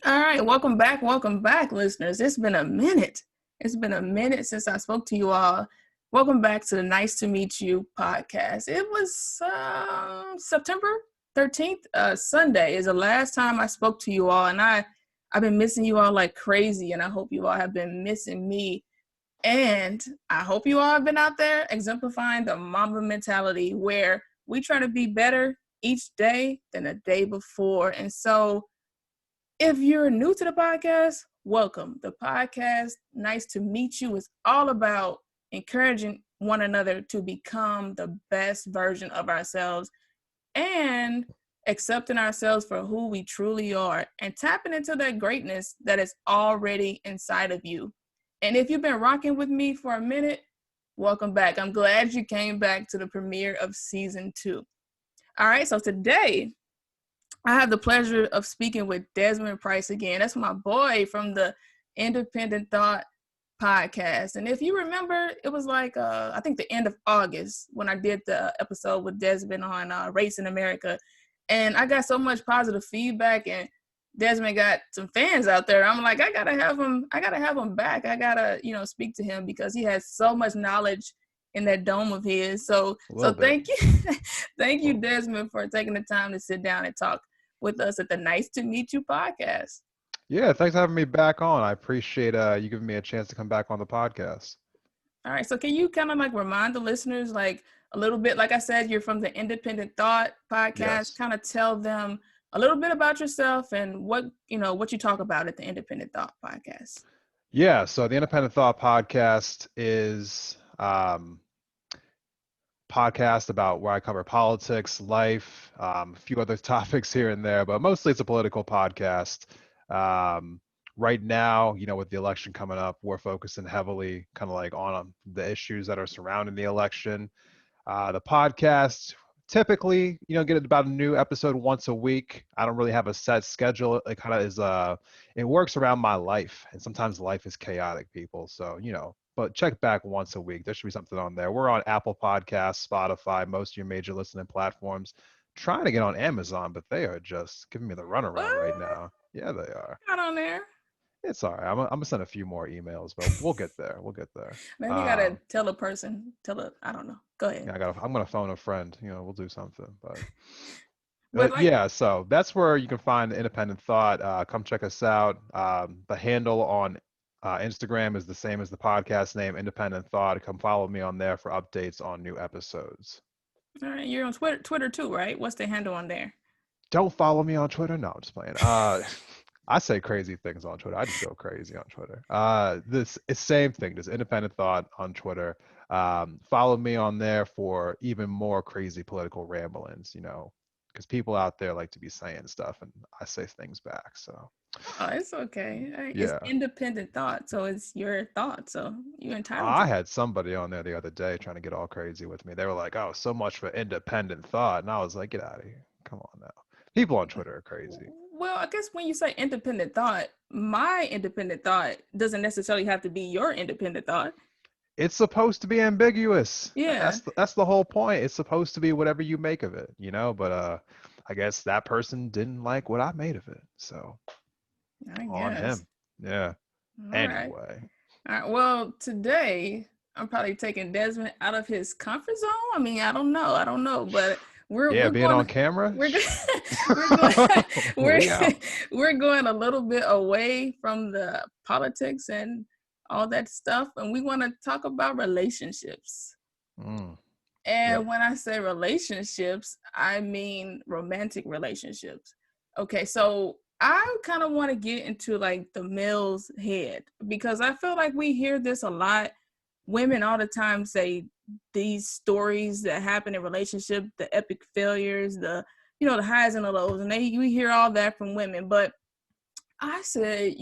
All right, welcome back, listeners. It's been a minute. It's been a minute since I spoke to you all. Welcome back to the Nice to Meet You podcast. It was September 13th, Sunday is the last time I spoke to you all, and I've been missing you all like crazy, and I hope you all have been missing me. And I hope you all have been out there exemplifying the Mamba mentality where we try to be better each day than the day before. And so if you're new to the podcast, welcome. The podcast, Nice to Meet You, is all about encouraging one another to become the best version of ourselves and accepting ourselves for who we truly are and tapping into that greatness that is already inside of you. And if you've been rocking with me for a minute, welcome back. I'm glad you came back to the premiere of season 2. All right, so today I have the pleasure of speaking with Desmond Price again. That's my boy from the Independent Thought podcast. And if you remember, it was like, I think the end of August when I did the episode with Desmond on race in America. And I got so much positive feedback, and Desmond got some fans out there. I'm like, I gotta have him back. I gotta, speak to him because he has so much knowledge in that dome of his. So thank you. Thank you, Desmond, for taking the time to sit down and talk with us at the Nice to Meet You podcast. Yeah, thanks for having me back on. I appreciate you giving me a chance to come back on the podcast. All right. So can you kind of like remind the listeners like a little bit, like I said, you're from the Independent Thought podcast, Yes. kind of tell them a little bit about yourself and what you talk about at the Independent Thought podcast. Yeah, so the Independent Thought podcast is podcast about where I cover politics, life, a few other topics here and there, but mostly it's a political podcast. Right now, with the election coming up, we're focusing heavily kind of like on the issues that are surrounding the election. The podcast typically, get about a new episode once a week. I don't really have a set schedule. It kind of is it works around my life, and sometimes life is chaotic, people. So, but check back once a week. There should be something on there. We're on Apple Podcasts, Spotify, most of your major listening platforms. Trying to get on Amazon, but they are just giving me the runaround right What? now. Yeah, they are. Got on there? It's all right. I'm gonna send a few more emails, but we'll get there. We'll get there. Maybe you gotta tell a person. I don't know. Go ahead. Yeah, I'm gonna phone a friend. We'll do something. But But like, yeah, so that's where you can find Independent Thought. Come check us out. The handle on Instagram is the same as the podcast name, Independent Thought. Come follow me on there for updates on new episodes. all right, you're on Twitter too, right? What's the handle on there? Don't follow me on Twitter. No, I'm just playing. I say crazy things on Twitter. I just go crazy on Twitter. This is same thing. Just Independent Thought on Twitter. Follow me on there for even more crazy political ramblings. Because people out there like to be saying stuff, and I say things back. So. Oh, it's okay. It's Yeah. Independent Thought, so it's your thought. So you're entitled to I it. had somebody on there the other day trying to get all crazy with me. They were like, "Oh, so much for independent thought," and I was like, "Get out of here! Come on now." People on Twitter are crazy. Well, I guess when you say independent thought, my independent thought doesn't necessarily have to be your independent thought. It's supposed to be ambiguous. Yeah, That's the whole point. It's supposed to be whatever you make of it, But I guess that person didn't like what I made of it, so I on guess. him. Yeah. All right. Anyway. All right. Well, today I'm probably taking Desmond out of his comfort zone. I mean, I don't know. But we're Yeah, we're being on going camera. we're we're going we're We out. we're going a little bit away from the politics and all that stuff, and we want to talk about relationships. Mm, yep. And when I say relationships, I mean romantic relationships. Okay, so I kind of want to get into like the male's head because I feel like we hear this a lot. Women all the time say these stories that happen in relationship, the epic failures, the highs and the lows, and we hear all that from women. But I said,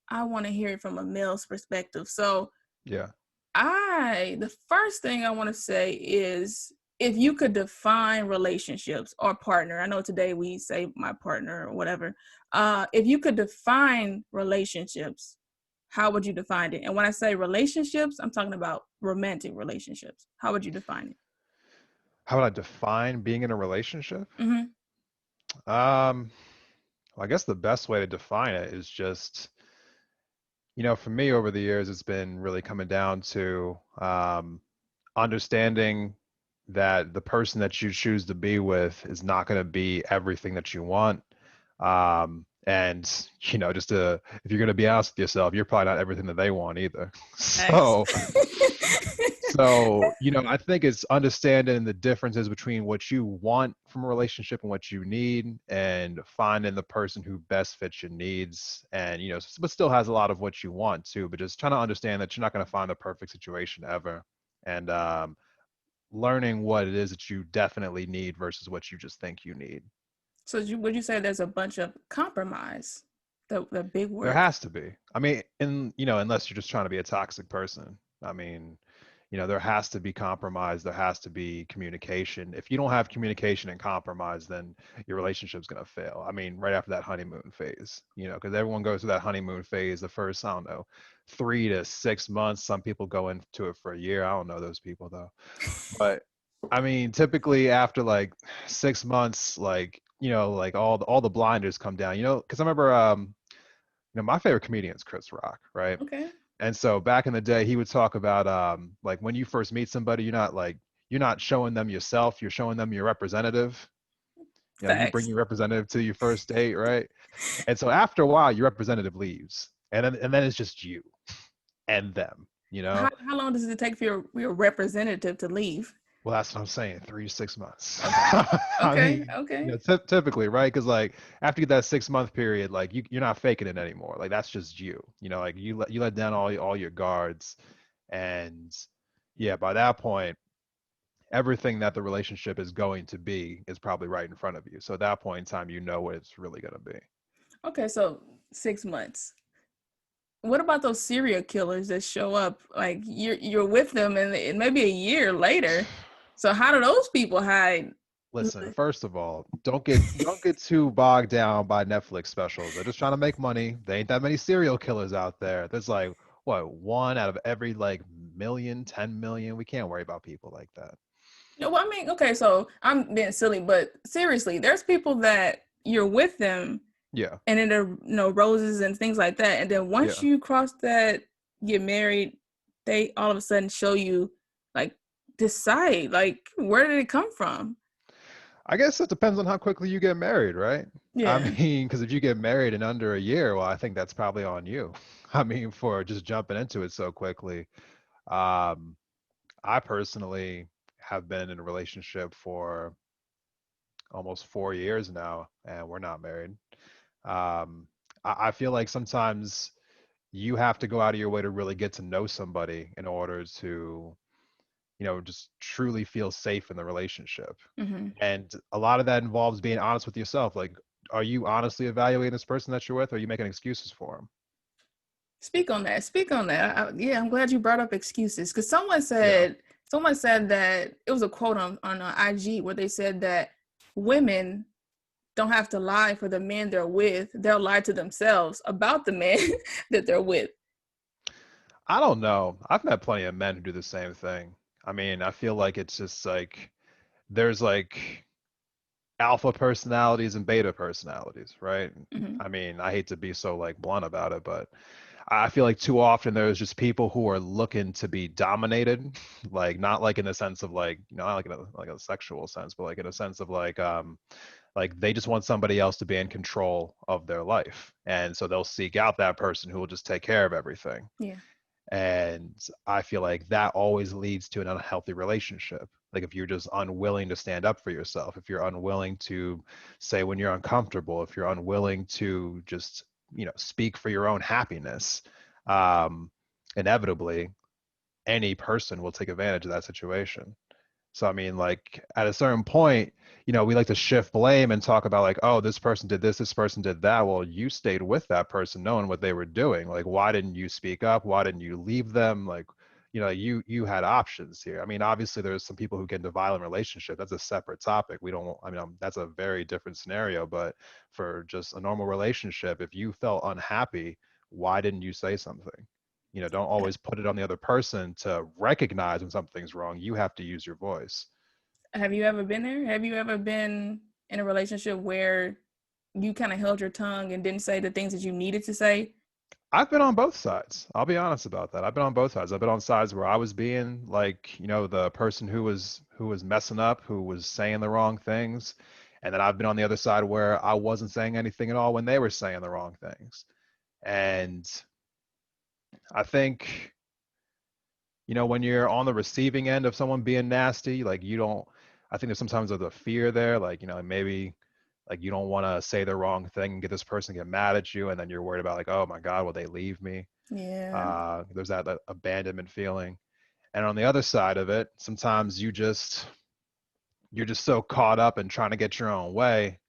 I want to hear it from a male's perspective. So Yeah. the first thing I want to say is if you could define relationships or partner, I know today we say my partner or whatever. If you could define relationships, how would you define it? And when I say relationships, I'm talking about romantic relationships. How would you define it? How would I define being in a relationship? Mm-hmm. Um, Well, I guess the best way to define it is just, for me over the years, it's been really coming down to understanding that the person that you choose to be with is not going to be everything that you want. And just if you're going to be honest with yourself, you're probably not everything that they want either. Facts. I think it's understanding the differences between what you want from a relationship and what you need, and finding the person who best fits your needs, and, but still has a lot of what you want too, but just trying to understand that you're not going to find the perfect situation ever. And learning what it is that you definitely need versus what you just think you need. So would you say there's a bunch of compromise? The big There word. has to be. I mean, unless you're just trying to be a toxic person. I mean, there has to be compromise. There has to be communication. If you don't have communication and compromise, then your relationship's going to fail. I mean, right after that honeymoon phase, because everyone goes through that honeymoon phase the first, I don't know, 3 to 6 months. Some people go into it for a year. I don't know those people though. But I mean, typically after like 6 months, like, like all the blinders come down, because I remember, my favorite comedian is Chris Rock, right? Okay. And so back in the day, he would talk about like when you first meet somebody, you're not showing them yourself, you're showing them your representative. You bring Facts. your representative to your first date, right? And so after a while, your representative leaves, and then it's just you and them, How long does it take for your representative to leave? Well, that's what I'm saying. 3 to 6 months. Okay. I Okay. mean, Okay. typically, right? Because like after you get that 6 month period, like you're not faking it anymore. Like that's just you. Like you let down all your guards, and yeah, by that point, everything that the relationship is going to be is probably right in front of you. So at that point in time, you know what it's really going to be. Okay. So 6 months. What about those serial killers that show up like you're with them and maybe a year later? So how do those people hide? Listen, first of all, don't get too bogged down by Netflix specials. They're just trying to make money. There ain't that many serial killers out there. There's like what, one out of every like million, 10 million. We can't worry about people like that. Well, I mean, okay, so I'm being silly, but seriously, there's people that you're with them Yeah, and then there are roses and things like that. And then once yeah. you cross that, get married, they all of a sudden show you like this side. Like, where did it come from? I guess it depends on how quickly you get married, right? I Yeah. mean, because if you get married in under a year, well, I think that's probably on you. I mean, for just jumping into it so quickly. Um, I personally have been in a relationship for almost 4 years now, and we're not married. Um, I feel like sometimes you have to go out of your way to really get to know somebody in order to, just truly feel safe in the relationship. Hmm. And a lot of that involves being honest with yourself. Like, are you honestly evaluating this person that you're with, or are you making excuses for them? Speak on that. Speak on that. Yeah, I'm glad you brought up excuses because Yeah. someone said that it was a quote on IG where they said that women don't have to lie for the men they're with. They'll lie to themselves about the man that they're with. I don't know. I've met plenty of men who do the same thing. I mean, I feel like it's just like there's like alpha personalities and beta personalities, right? Hmm. I mean, I hate to be so like blunt about it, but I feel like too often there's just people who are looking to be dominated, like not like in the sense of like, not like in a sexual sense, but like in a sense of like they just want somebody else to be in control of their life. And so they'll seek out that person who will just take care of everything. Yeah. And I feel like that always leads to an unhealthy relationship. Like if you're just unwilling to stand up for yourself, if you're unwilling to say when you're uncomfortable, if you're unwilling to just, speak for your own happiness, um, inevitably any person will take advantage of that situation. So I mean, like at a certain point, we like to shift blame and talk about like, oh, this person did this person did that. Well, you stayed with that person knowing what they were doing. Like, why didn't you speak up? Why didn't you leave them? Like, you had options here. I mean, obviously there's some people who get into violent relationship. That's a separate topic. We don't, I mean, that's a very different scenario. But for just a normal relationship, if you felt unhappy, why didn't you say something? Don't always put it on the other person to recognize when something's wrong. You have to use your voice. Have you ever been there? Have you ever been in a relationship where you kind of held your tongue and didn't say the things that you needed to say? I've been on both sides. I'll be honest about that. I've been on both sides. I've been on sides where I was being like, the person who was messing up, who was saying the wrong things. And then I've been on the other side where I wasn't saying anything at all when they were saying the wrong things. And I think, when you're on the receiving end of someone being nasty, like I think there's sometimes a fear there, like, maybe like you don't want to say the wrong thing and get this person to get mad at you. And then you're worried about like, oh my God, will they leave me? Yeah. There's that abandonment feeling. And on the other side of it, sometimes you're just so caught up in trying to get your own way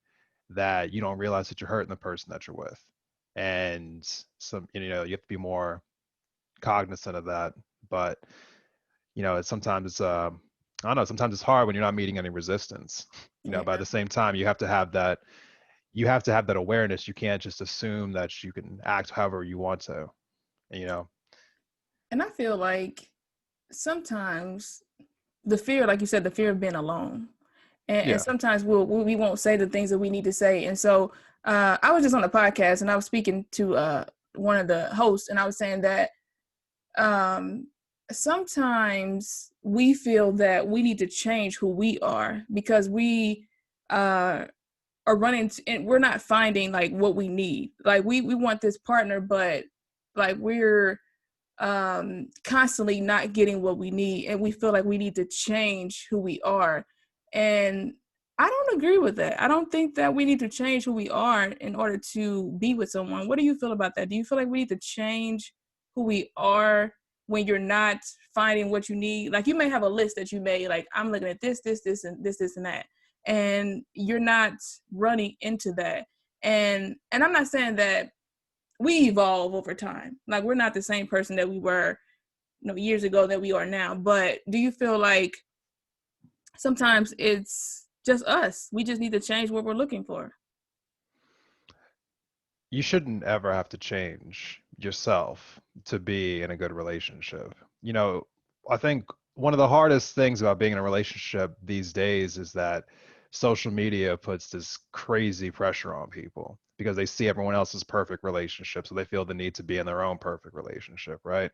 that you don't realize that you're hurting the person that you're with. And you have to be more cognizant of that. But it's sometimes I don't know, sometimes it's hard when you're not meeting any resistance. But at Yeah. the same time, you have to have that awareness. You can't just assume that you can act however you want to, you know. And I feel like sometimes the fear, like you said, the fear of being alone. And Yeah. sometimes we won't say the things that we need to say. And so I was just on a podcast and I was speaking to one of the hosts, and I was saying that um, sometimes we feel that we need to change who we are because we uh, are running and we're not finding like what we need. Like we want this partner, but like we're constantly not getting what we need, and we feel like we need to change who we are. And I don't agree with that. I don't think that we need to change who we are in order to be with someone. What do you feel about that? Do you feel like we need to change who we are when you're not finding what you need? Like you may have a list that you made, like I'm looking at this and this and that, and you're not running into that. And I'm not saying that we evolve over time. Like we're not the same person that we were, years ago that we are now. But do you feel like sometimes it's just us? We just need to change what we're looking for. You shouldn't ever have to change yourself to be in a good relationship. I think one of the hardest things about being in a relationship these days is that social media puts this crazy pressure on people because they see everyone else's perfect relationship, so they feel the need to be in their own perfect relationship, right?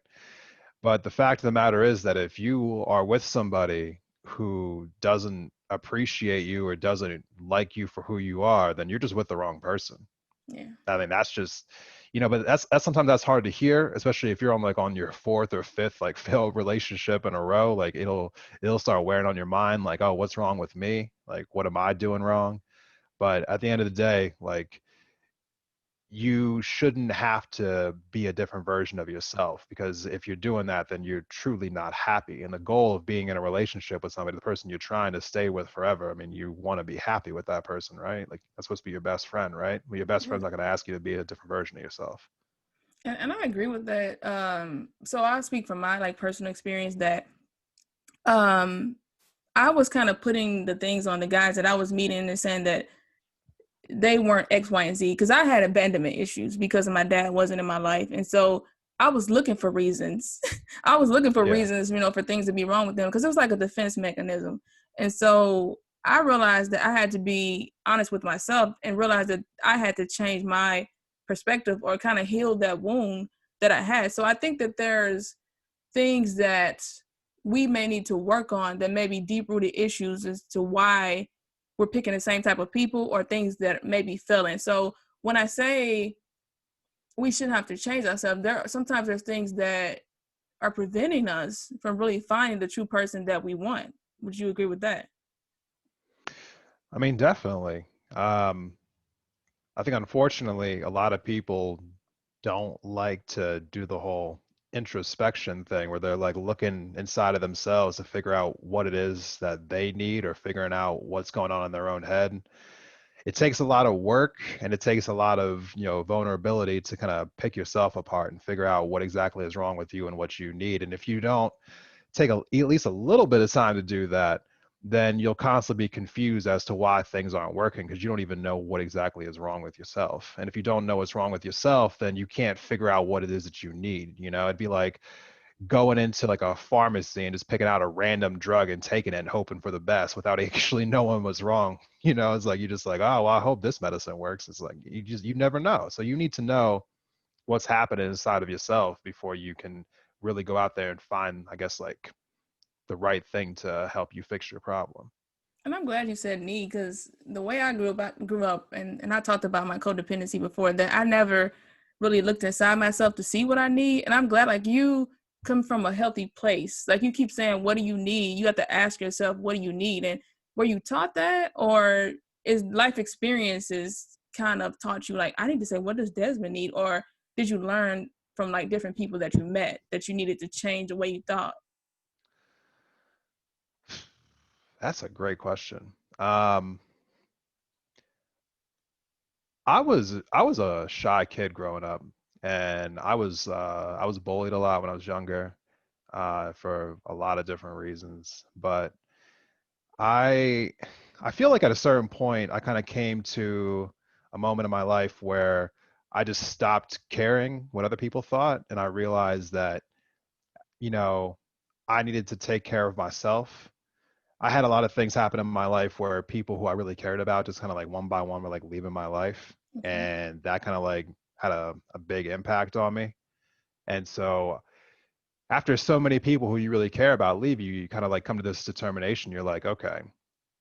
But the fact of the matter is that if you are with somebody who doesn't appreciate you or doesn't like you for who you are, then you're just with the wrong person. Yeah. I mean, that's just, but that's sometimes that's hard to hear, especially if you're on your fourth or fifth like failed relationship in a row. Like it'll start wearing on your mind, like, oh, what's wrong with me? Like, what am I doing wrong? But at the end of the day, like you shouldn't have to be a different version of yourself, because if you're doing that, then you're truly not happy. And the goal of being in a relationship with somebody, the person you're trying to stay with forever, I mean, you want to be happy with that person, right? Like that's supposed to be your best friend, right? Well, your best Yeah. friend's not going to ask you to be a different version of yourself. And I agree with that. So I'll speak from my like personal experience that um I was kind of putting the things on the guys that I was meeting and saying that they weren't X, Y, and Z because I had abandonment issues because my dad wasn't in my life. And so I was looking for reasons. I was looking for Yeah. reasons, for things to be wrong with them because it was like a defense mechanism. And so I realized that I had to be honest with myself and realize that I had to change my perspective or kind of heal that wound that I had. So I think that there's things that we may need to work on that may be deep rooted issues as to why we're picking the same type of people or things that may be failing. So when I say we shouldn't have to change ourselves, sometimes there's things that are preventing us from really finding the true person that we want. Would you agree with that? I mean, definitely. Um, I think unfortunately, a lot of people don't like to do the whole introspection thing where they're like looking inside of themselves to figure out what it is that they need or figuring out what's going on in their own head. It takes a lot of work and it takes a lot of, vulnerability to kind of pick yourself apart and figure out what exactly is wrong with you and what you need. And if you don't take at least a little bit of time to do that, then you'll constantly be confused as to why things aren't working because you don't even know what exactly is wrong with yourself. And if you don't know what's wrong with yourself, then you can't figure out what it is that you need. It'd be like going into like a pharmacy and just picking out a random drug and taking it and hoping for the best without actually knowing what's wrong. It's like, you just like, oh, well, I hope this medicine works. It's like, you never know. So you need to know what's happening inside of yourself before you can really go out there and find, I guess, like the right thing to help you fix your problem. And I'm glad you said need, because the way I grew up, and I talked about my codependency before, that I never really looked inside myself to see what I need. And I'm glad, like, you come from a healthy place. Like, you keep saying, what do you need? You have to ask yourself, what do you need? And were you taught that, or is life experiences kind of taught you, like, I need to say, what does Desmond need? Or did you learn from like different people that you met that you needed to change the way you thought? That's a great question. I was a shy kid growing up, and I was bullied a lot when I was younger, for a lot of different reasons. But I I feel like at a certain point I kind of came to a moment in my life where I just stopped caring what other people thought, and I realized that, you know, I needed to take care of myself. I had a lot of things happen in my life where people who I really cared about just kind of like one by one were like leaving my life. Okay. And that kind of like had a big impact on me. And so after so many people who you really care about leave you, you kind of like come to this determination. You're like, okay,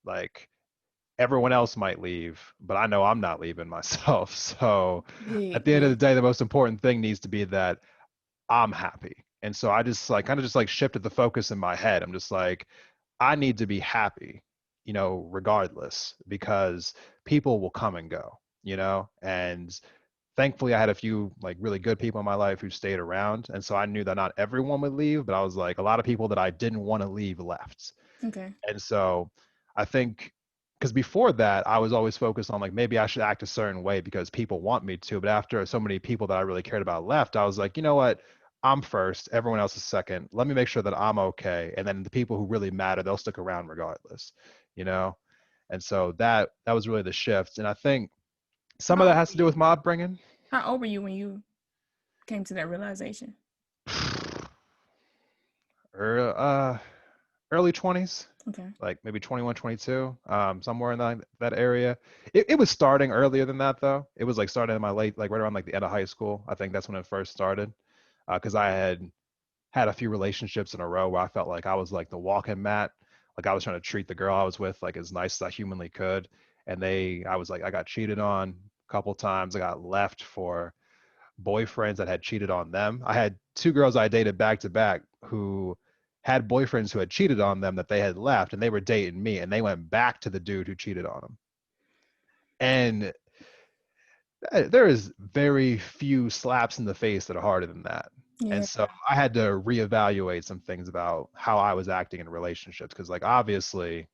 like everyone else might leave, but I know I'm not leaving myself. So at Big, the end of the big. day, the most important thing needs to be that I'm happy. And so I just like kind of just like shifted the focus in my head. I'm just like, I need to be happy, regardless, because people will come and go, and thankfully I had a few like really good people in my life who stayed around. And so I knew that not everyone would leave, but I was like, a lot of people that I didn't want to leave left. Okay. And so I think because before that, I was always focused on like maybe I should act a certain way because people want me to. But after so many people that I really cared about left, I was like, you know what? I'm first, everyone else is second. Let me make sure that I'm okay. And then the people who really matter, they'll stick around regardless, you know? And so that was really the shift. And I think some of How that old has were to do you? with my upbringing. How old were you when you came to that realization? Or early 20s, Okay. like maybe 21, 22, somewhere in that area. It was starting earlier than that though. It was like starting in my late, like right around like the end of high school. I think that's when it first started. Because I had a few relationships in a row where I felt like I was like the walking mat. Like I was trying to treat the girl I was with like as nice as I humanly could. And I was like, I got cheated on a couple times. I got left for boyfriends that had cheated on them. I had two girls I dated back to back who had boyfriends who had cheated on them that they had left, and they were dating me, and they went back to the dude who cheated on them. And there is very few slaps in the face that are harder than that. And Yeah. so I had to reevaluate some things about how I was acting in relationships because, like, obviously,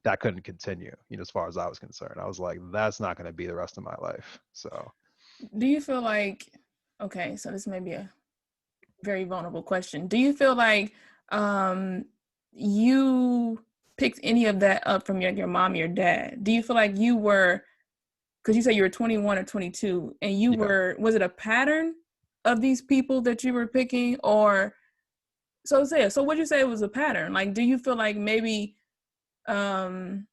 that couldn't continue, as far as I was concerned. I was like, that's not going to be the rest of my life. So, Do you feel like, okay, so this may be a very vulnerable question. Do you feel like um you picked any of that up from your mom or your dad? Do you feel like you were, because you said you were 21 or 22, and you yeah. were, was it a pattern of these people that you were picking? Or so would you say it was a pattern? Like, do you feel like maybe um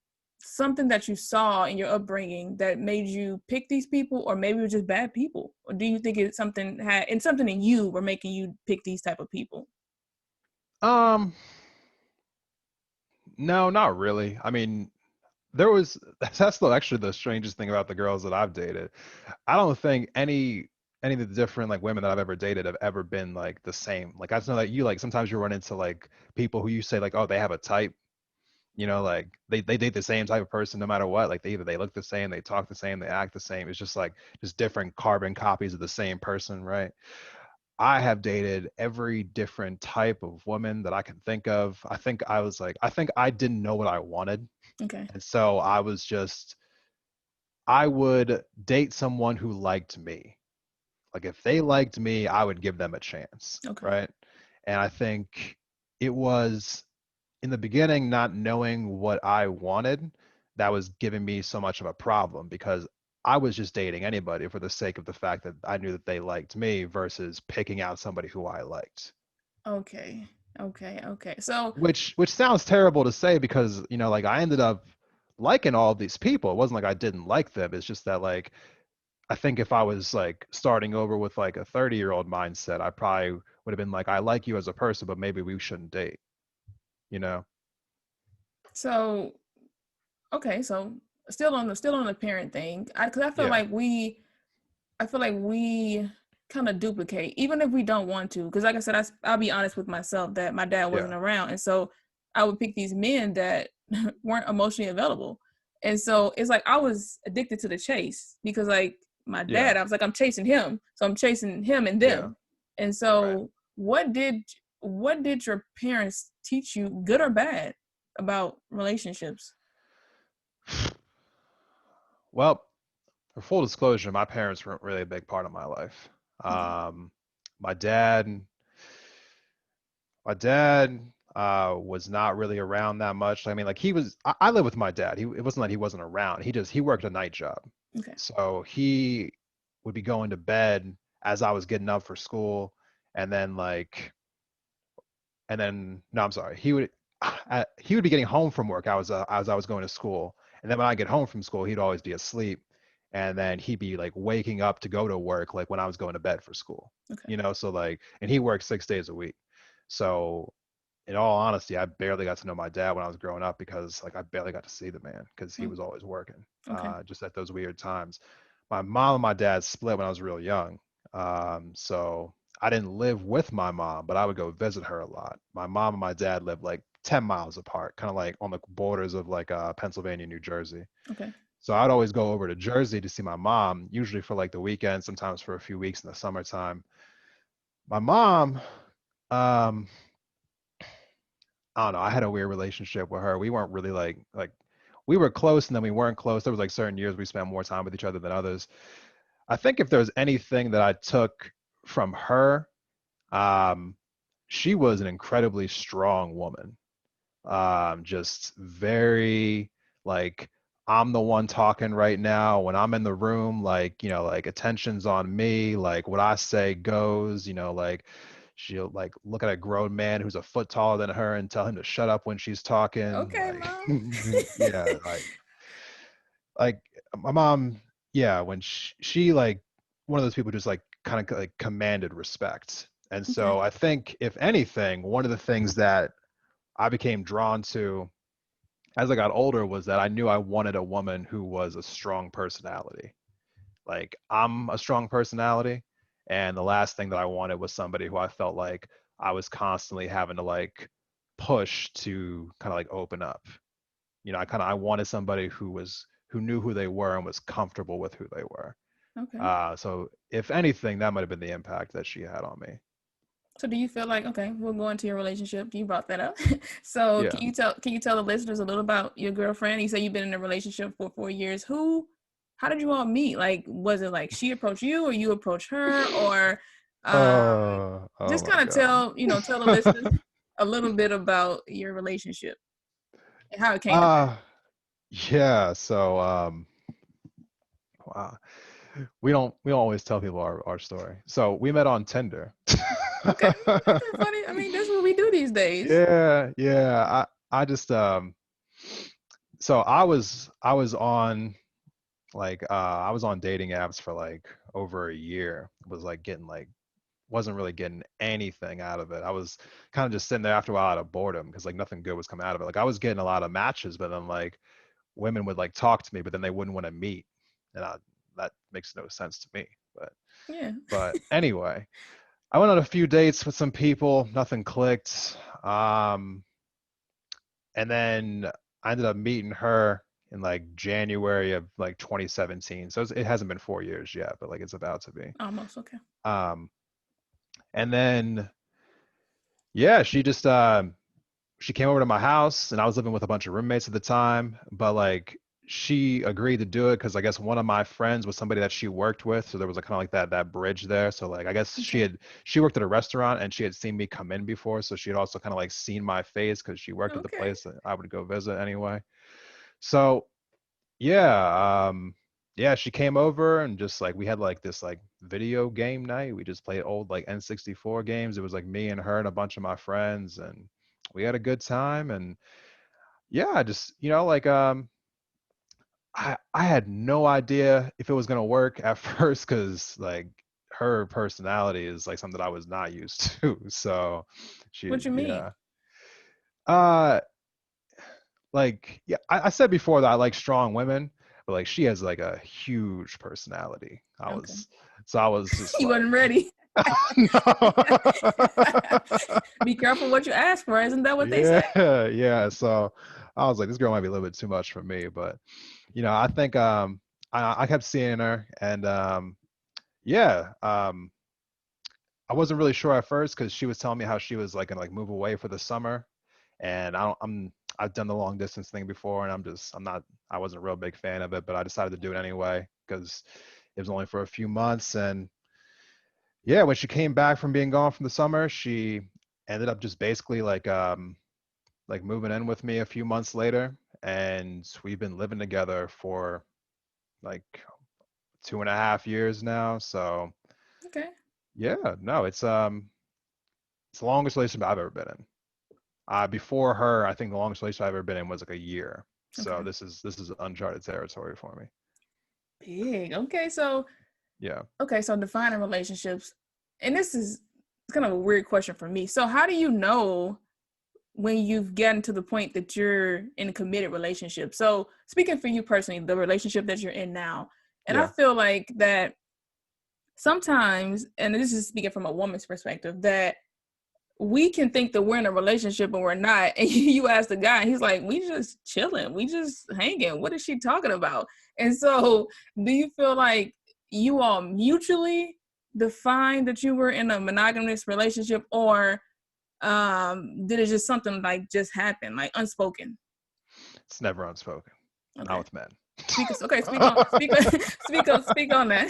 something that you saw in your upbringing that made you pick these people, or maybe it was just bad people? Or do you think it's something in you were making you pick these type of people? Um, no, not really. I mean, there was that's actually the strangest thing about the girls that I've dated. I don't think any of the different like women that I've ever dated have ever been like the same. Like I just know that you like sometimes you run into like people who you say like, oh, they have a type, like they date the same type of person no matter what. Like they look the same, they talk the same, they act the same. It's just like just different carbon copies of the same person, right? I have dated every different type of woman that I can think of. I think I didn't know what I wanted. Okay. And so I would date someone who liked me. Like if they liked me, I would give them a chance, Okay. right? And I think it was in the beginning not knowing what I wanted that was giving me so much of a problem because I was just dating anybody for the sake of the fact that I knew that they liked me versus picking out somebody who I liked. Okay. Okay. So, Which sounds terrible to say because, like I ended up liking all of these people. It wasn't like I didn't like them. It's just that like I think if I was like starting over with like a 30-year-old mindset, I probably would have been like, I like you as a person, but maybe we shouldn't date, you know? so okay. So still on the parent thing. Because I feel Yeah, like we kind of duplicate, even if we don't want to. Because, like I said, I'll be honest with myself that my dad yeah, wasn't around. And so I would pick these men that weren't emotionally available. And so it's like I was addicted to the chase because, like, my yeah, dad, I was like, I'm chasing him. So I'm chasing him and yeah, them. And right. so what did your parents teach you, good or bad, about relationships? Well, for full disclosure, my parents weren't really a big part of my life. Okay. My dad, my dad was not really around that much. I mean, like I lived with my dad. It wasn't like he wasn't around. He worked a night job. Okay. So he would be going to bed as I was getting up for school. And then no, I'm sorry. He would be getting home from work as I was going to school. And then when I get home from school, he'd always be asleep. And then he'd be like waking up to go to work like when I was going to bed for school. Okay. So like, and he worked 6 days a week. So in all honesty, I barely got to know my dad when I was growing up because like I barely got to see the man because he Mm, was always working, okay. just at those weird times. My mom and my dad split when I was real young, so I didn't live with my mom, but I would go visit her a lot. My mom and my dad lived like 10 miles apart, kind of like on the borders of like Pennsylvania, New Jersey. Okay. So I'd always go over to Jersey to see my mom, usually for like the weekend, sometimes for a few weeks in the summertime. My mom, um, I don't know. I had a weird relationship with her. We weren't really like we were close and then we weren't close. There was like certain years we spent more time with each other than others. I think if there was anything that I took from her, um, she was an incredibly strong woman. Just very like I'm the one talking right now. When I'm in the room, like, like attention's on me, like what I say goes, like she'll like look at a grown man who's a foot taller than her and tell him to shut up when she's talking. Okay, Like, mom. yeah, like my mom, yeah, when she like one of those people who just like kind of like commanded respect. And Okay. so I think if anything, one of the things that I became drawn to as I got older was that I knew I wanted a woman who was a strong personality. Like I'm a strong personality, and the last thing that I wanted was somebody who I felt like I was constantly having to like push to kind of like open up. I wanted somebody who knew who they were and was comfortable with who they were. Okay. So if anything, that might have been the impact that she had on me. So do you feel like, okay, we'll go into your relationship. You brought that up. So Yeah. can you tell the listeners a little about your girlfriend? You say you've been in a relationship for 4 years. How did you all meet? Like, was it like she approached you or you approached her, or um Oh just my kind of God. tell the listeners a little bit about your relationship and how it came to uh yeah, so wow. We don't always tell people our story. So we met on Tinder. that. Okay, nothing funny. I mean, that's what we do these days. Yeah, yeah. I just so I was on I was on dating apps for like over a year. Was like getting like wasn't really getting anything out of it. I was kind of just sitting there after a while out of boredom because like nothing good was coming out of it. Like I was getting a lot of matches, but then like women would like talk to me, but then they wouldn't want to meet, and that makes no sense to me. Yeah. But anyway, I went on a few dates with some people. Nothing clicked. And then I ended up meeting her in like January of like 2017. So it hasn't been 4 years yet, but like it's about to be. Almost. Okay. Um, and then yeah, she came over to my house and I was living with a bunch of roommates at the time, but like she agreed to do it because I guess one of my friends was somebody that she worked with, so there was a kind of like that bridge there. So like I guess Okay. she worked at a restaurant and she had seen me come in before, so she had also kind of like seen my face because she worked at the Okay. place that I would go visit anyway. So yeah, yeah, she came over and just like we had like this like video game night. We just played old like N64 games. It was like me and her and a bunch of my friends, and we had a good time. And yeah, I just like I had no idea if it was gonna work at first because like her personality is like something I was not used to. So she What you mean? yeah. Uh like yeah, I said before that I like strong women, but like she has like a huge personality. Okay. I was just You like wasn't ready. no. Be careful what you ask for. Isn't that what they say? Yeah, yeah. So I was like, this girl might be a little bit too much for me, but I think I kept seeing her and yeah, I wasn't really sure at first because she was telling me how she was like gonna like move away for the summer, and I've done the long distance thing before, and I wasn't a real big fan of it, but I decided to do it anyway because it was only for a few months, and yeah, when she came back from being gone from the summer, she ended up just basically like moving in with me a few months later, and we've been living together for like 2.5 years now. So Okay. yeah, no, it's the longest relationship I've ever been in. Before her, I think the longest relationship I've ever been in was like a year. So Okay. this is uncharted territory for me. Big. Okay. So Yeah. defining relationships, and this is kind of a weird question for me. So how do you know when you've gotten to the point that you're in a committed relationship? So speaking for you personally, the relationship that you're in now, and I Yeah. feel like that sometimes, and this is speaking from a woman's perspective, that we can think that we're in a relationship and we're not. And you ask the guy, and he's like, we just chilling, we just hanging. What is she talking about? And so, do you feel like you all mutually defined that you were in a monogamous relationship, or did it just something like just happen, like unspoken? It's never unspoken. Not Okay. with men. Speak on that.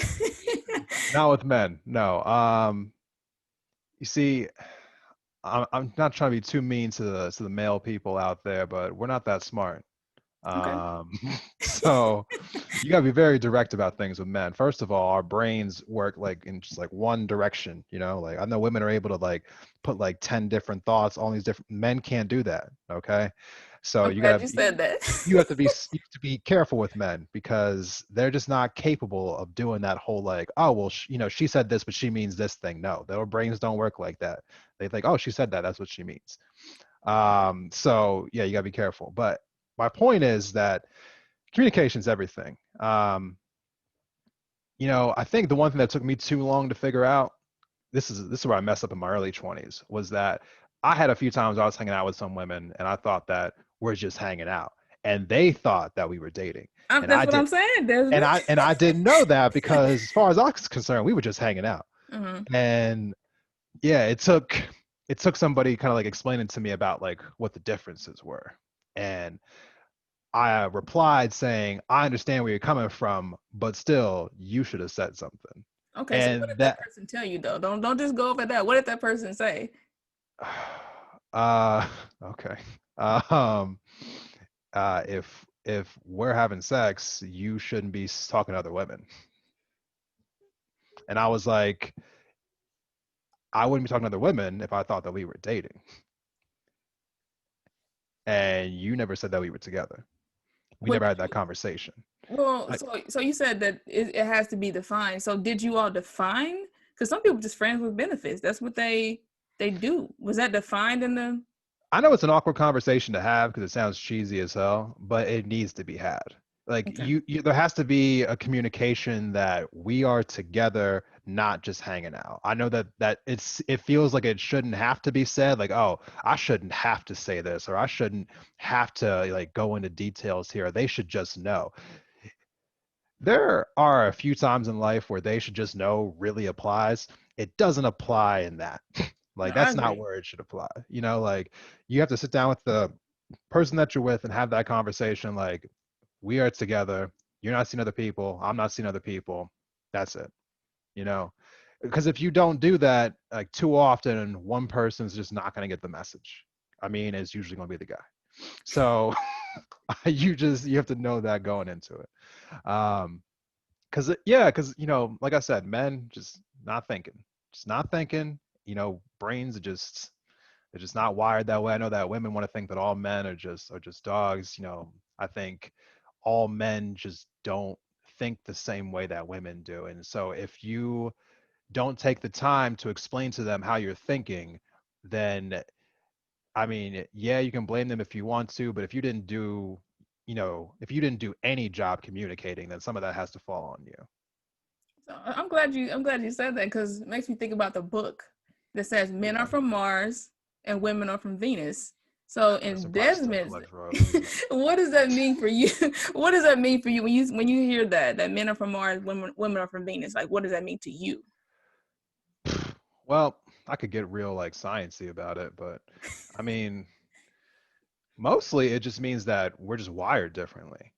Not with men. No. You see, I'm not trying to be too mean to the male people out there, but we're not that smart. Okay. Um, so you gotta be very direct about things with men. First of all, our brains work like in just like one direction, like I know women are able to like put like 10 different thoughts, all these different men can't do that. Okay. So I'm glad you said that. you have to be careful with men because they're just not capable of doing that whole like, oh well she said this but she means this thing. No, their brains don't work like that. They think, oh, she said that, that's what she means. So yeah, you gotta be careful. But my point is that communication is everything. I think the one thing that took me too long to figure out, this is where I messed up in my early 20s, was that I had a few times I was hanging out with some women and I thought that we're just hanging out. And they thought that we were dating. And That's I what did I'm saying, Desmond. and I didn't know that because as far as I was concerned, we were just hanging out. Mm-hmm. And yeah, it took somebody kind of like explaining to me about like what the differences were. And I replied saying, I understand where you're coming from, but still, you should have said something. Okay, so what And did that that, person tell you though? Don't just go over that. What did that person say? uh, okay. Um, if we're having sex, you shouldn't be talking to other women. And I was like, I wouldn't be talking to other women if I thought that we were dating. And you never said that we were together. We But never had that conversation. well, Like, so you said that it has to be defined. So did you all define? Because some people just friends with benefits. That's what they do. Was that defined in the? I know it's an awkward conversation to have because it sounds cheesy as hell, but it needs to be had. Like Okay. there has to be a communication that we are together, not just hanging out. I know that it feels like it shouldn't have to be said, like, oh, I shouldn't have to say this, or I shouldn't have to like go into details here. They should just know. There are a few times in life where they should just know really applies. It doesn't apply in that. No, Like I that's not agree. where it should apply. Like you have to sit down with the person that you're with and have that conversation like we are together. You're not seeing other people. I'm not seeing other people. That's it. You know, because if you don't do that like too often, one person's just not going to get the message. I mean, it's usually going to be the guy. So you have to know that going into it. Because like I said, men just not thinking. Brains they're just not wired that way. I know that women want to think that all men are just dogs. I think all men just don't think the same way that women do. And so if you don't take the time to explain to them how you're thinking, then I mean, yeah, you can blame them if you want to, but if you didn't do any job communicating, then some of that has to fall on you. So I'm glad you said that because it makes me think about the book that says men are Yeah. from Mars and women are from Venus. So Desmond in Price took the Desmond's, lecture royalties. what does that mean for you? What does that mean for you when you hear that men are from Mars, women are from Venus? Like, what does that mean to you? Well, I could get real like sciencey about it, but I mean, mostly it just means that we're just wired differently.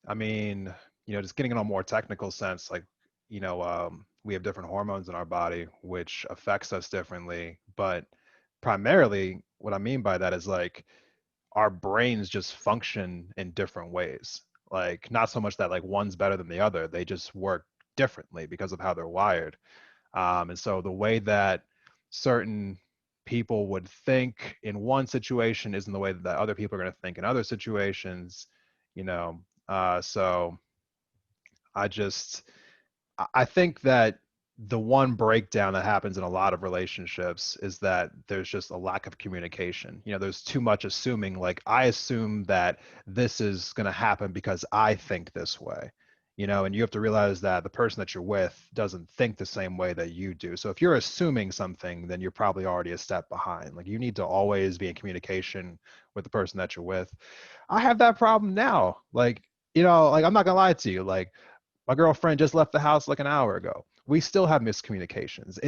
I mean, just getting in a more technical sense, like, we have different hormones in our body, which affects us differently. But primarily, what I mean by that is like our brains just function in different ways. Like, not so much that like one's better than the other, they just work differently because of how they're wired. And so the way that certain people would think in one situation isn't the way that other people are going to think in other situations, you know. So I just I think that the one breakdown that happens in a lot of relationships is that there's just a lack of communication. There's too much assuming. Like, I assume that this is going to happen because I think this way. And you have to realize that the person that you're with doesn't think the same way that you do. So if you're assuming something, then you're probably already a step behind. Like, you need to always be in communication with the person that you're with. I have that problem now. Like, I'm not gonna lie to you. Like, my girlfriend just left the house like an hour ago. We still have miscommunications.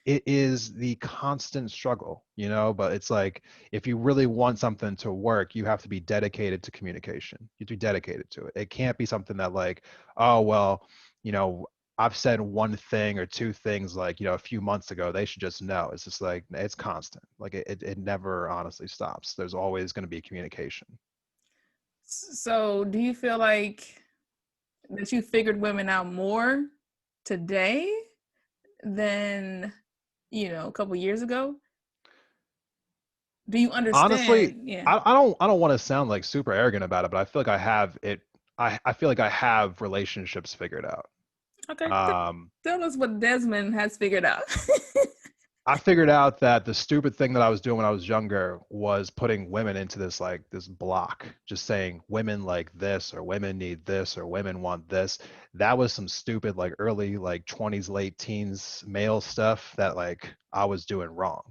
It is the constant struggle, but it's like, if you really want something to work, you have to be dedicated to communication. You have to be dedicated to it. It can't be something that like, oh well, you know, I've said one thing or two things like, a few months ago, they should just know. It's just like, it's constant. Like, it never honestly stops. There's always going to be communication. So do you feel like that you figured women out more today than a couple years ago? Do you Honestly, understand? Yeah. I don't want to sound like super arrogant about it, but I feel like I have it. I feel like I have relationships figured out. Okay. Um, Tell us what Desmond has figured out. I figured out that the stupid thing that I was doing when I was younger was putting women into this block, just saying women like this or women need this or women want this. That was some stupid like early like 20s, late teens male stuff that like I was doing wrong.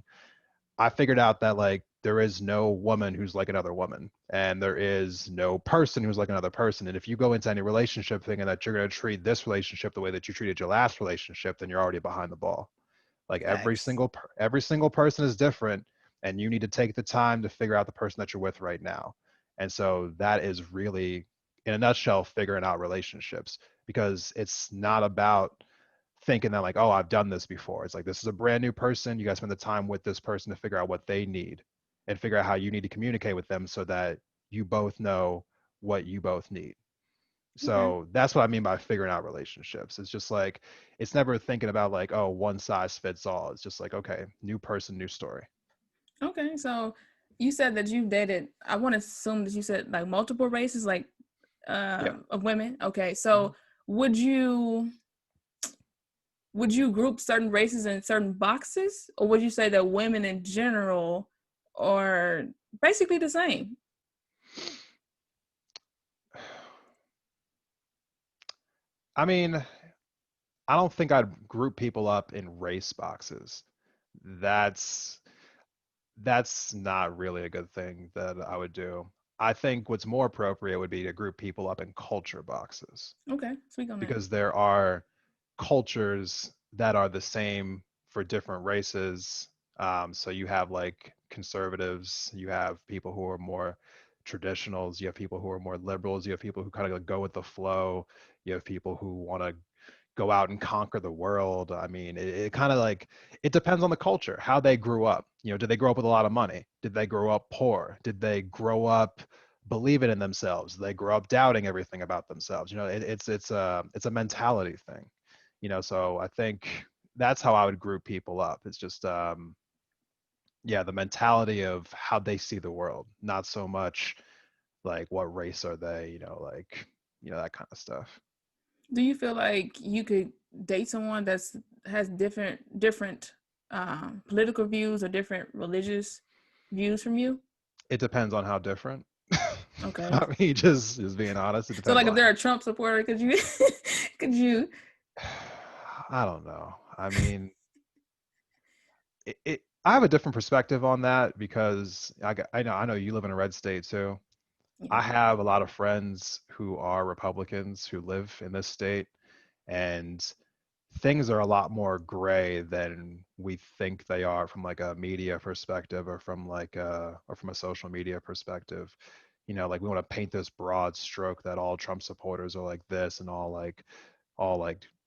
I figured out that like there is no woman who's like another woman, and there is no person who's like another person. And if you go into any relationship thinking that you're going to treat this relationship the way that you treated your last relationship, then you're already behind the ball. Like, Facts. every single person is different, and you need to take the time to figure out the person that you're with right now. And so that is really, in a nutshell, figuring out relationships, because it's not about thinking that like, oh, I've done this before. It's like, this is a brand new person. You guys spend the time with this person to figure out what they need and figure out how you need to communicate with them so that you both know what you both need. Okay. So that's what I mean by figuring out relationships. It's just like, it's never thinking about like, oh, one size fits all. It's just like, okay, new person, new story. Okay. So you said that you've dated, I want to assume that you said like multiple races, like Yeah. of women. Okay. Mhm. So would you would you group certain races in certain boxes, or would you say that women in general are basically the same? I mean, I don't think I'd group people up in race boxes. That's that's not really a good thing that I would do. I think what's more appropriate would be to group people up in culture boxes, Okay. Speak on that. because there are cultures that are the same for different races. So you have like conservatives, you have people who are more traditionals, you have people who are more liberals, you have people who kind of go with the flow, you have people who want to go out and conquer the world. I mean, it kind of like, it depends on the culture, how they grew up. Did they grow up with a lot of money? Did they grow up poor? Did they grow up believe it in themselves. They grow up doubting everything about themselves. You know, it's a mentality thing. You know, so I think that's how I would group people up. It's just yeah, the mentality of how they see the world, not so much like what race are they, like that kind of stuff. Do you feel like you could date someone that's has different political views or different religious views from you? It depends on how different. Okay. I mean, just being honest, it So depends like if on they're a Trump supporter, could you could you I don't know. I mean, I have a different perspective on that because I know you live in a red state too. yeah. I have a lot of friends who are Republicans who live in this state, and things are a lot more gray than we think they are from like a media perspective or from a social media perspective. Like we want to paint this broad stroke that all Trump supporters are like this and all like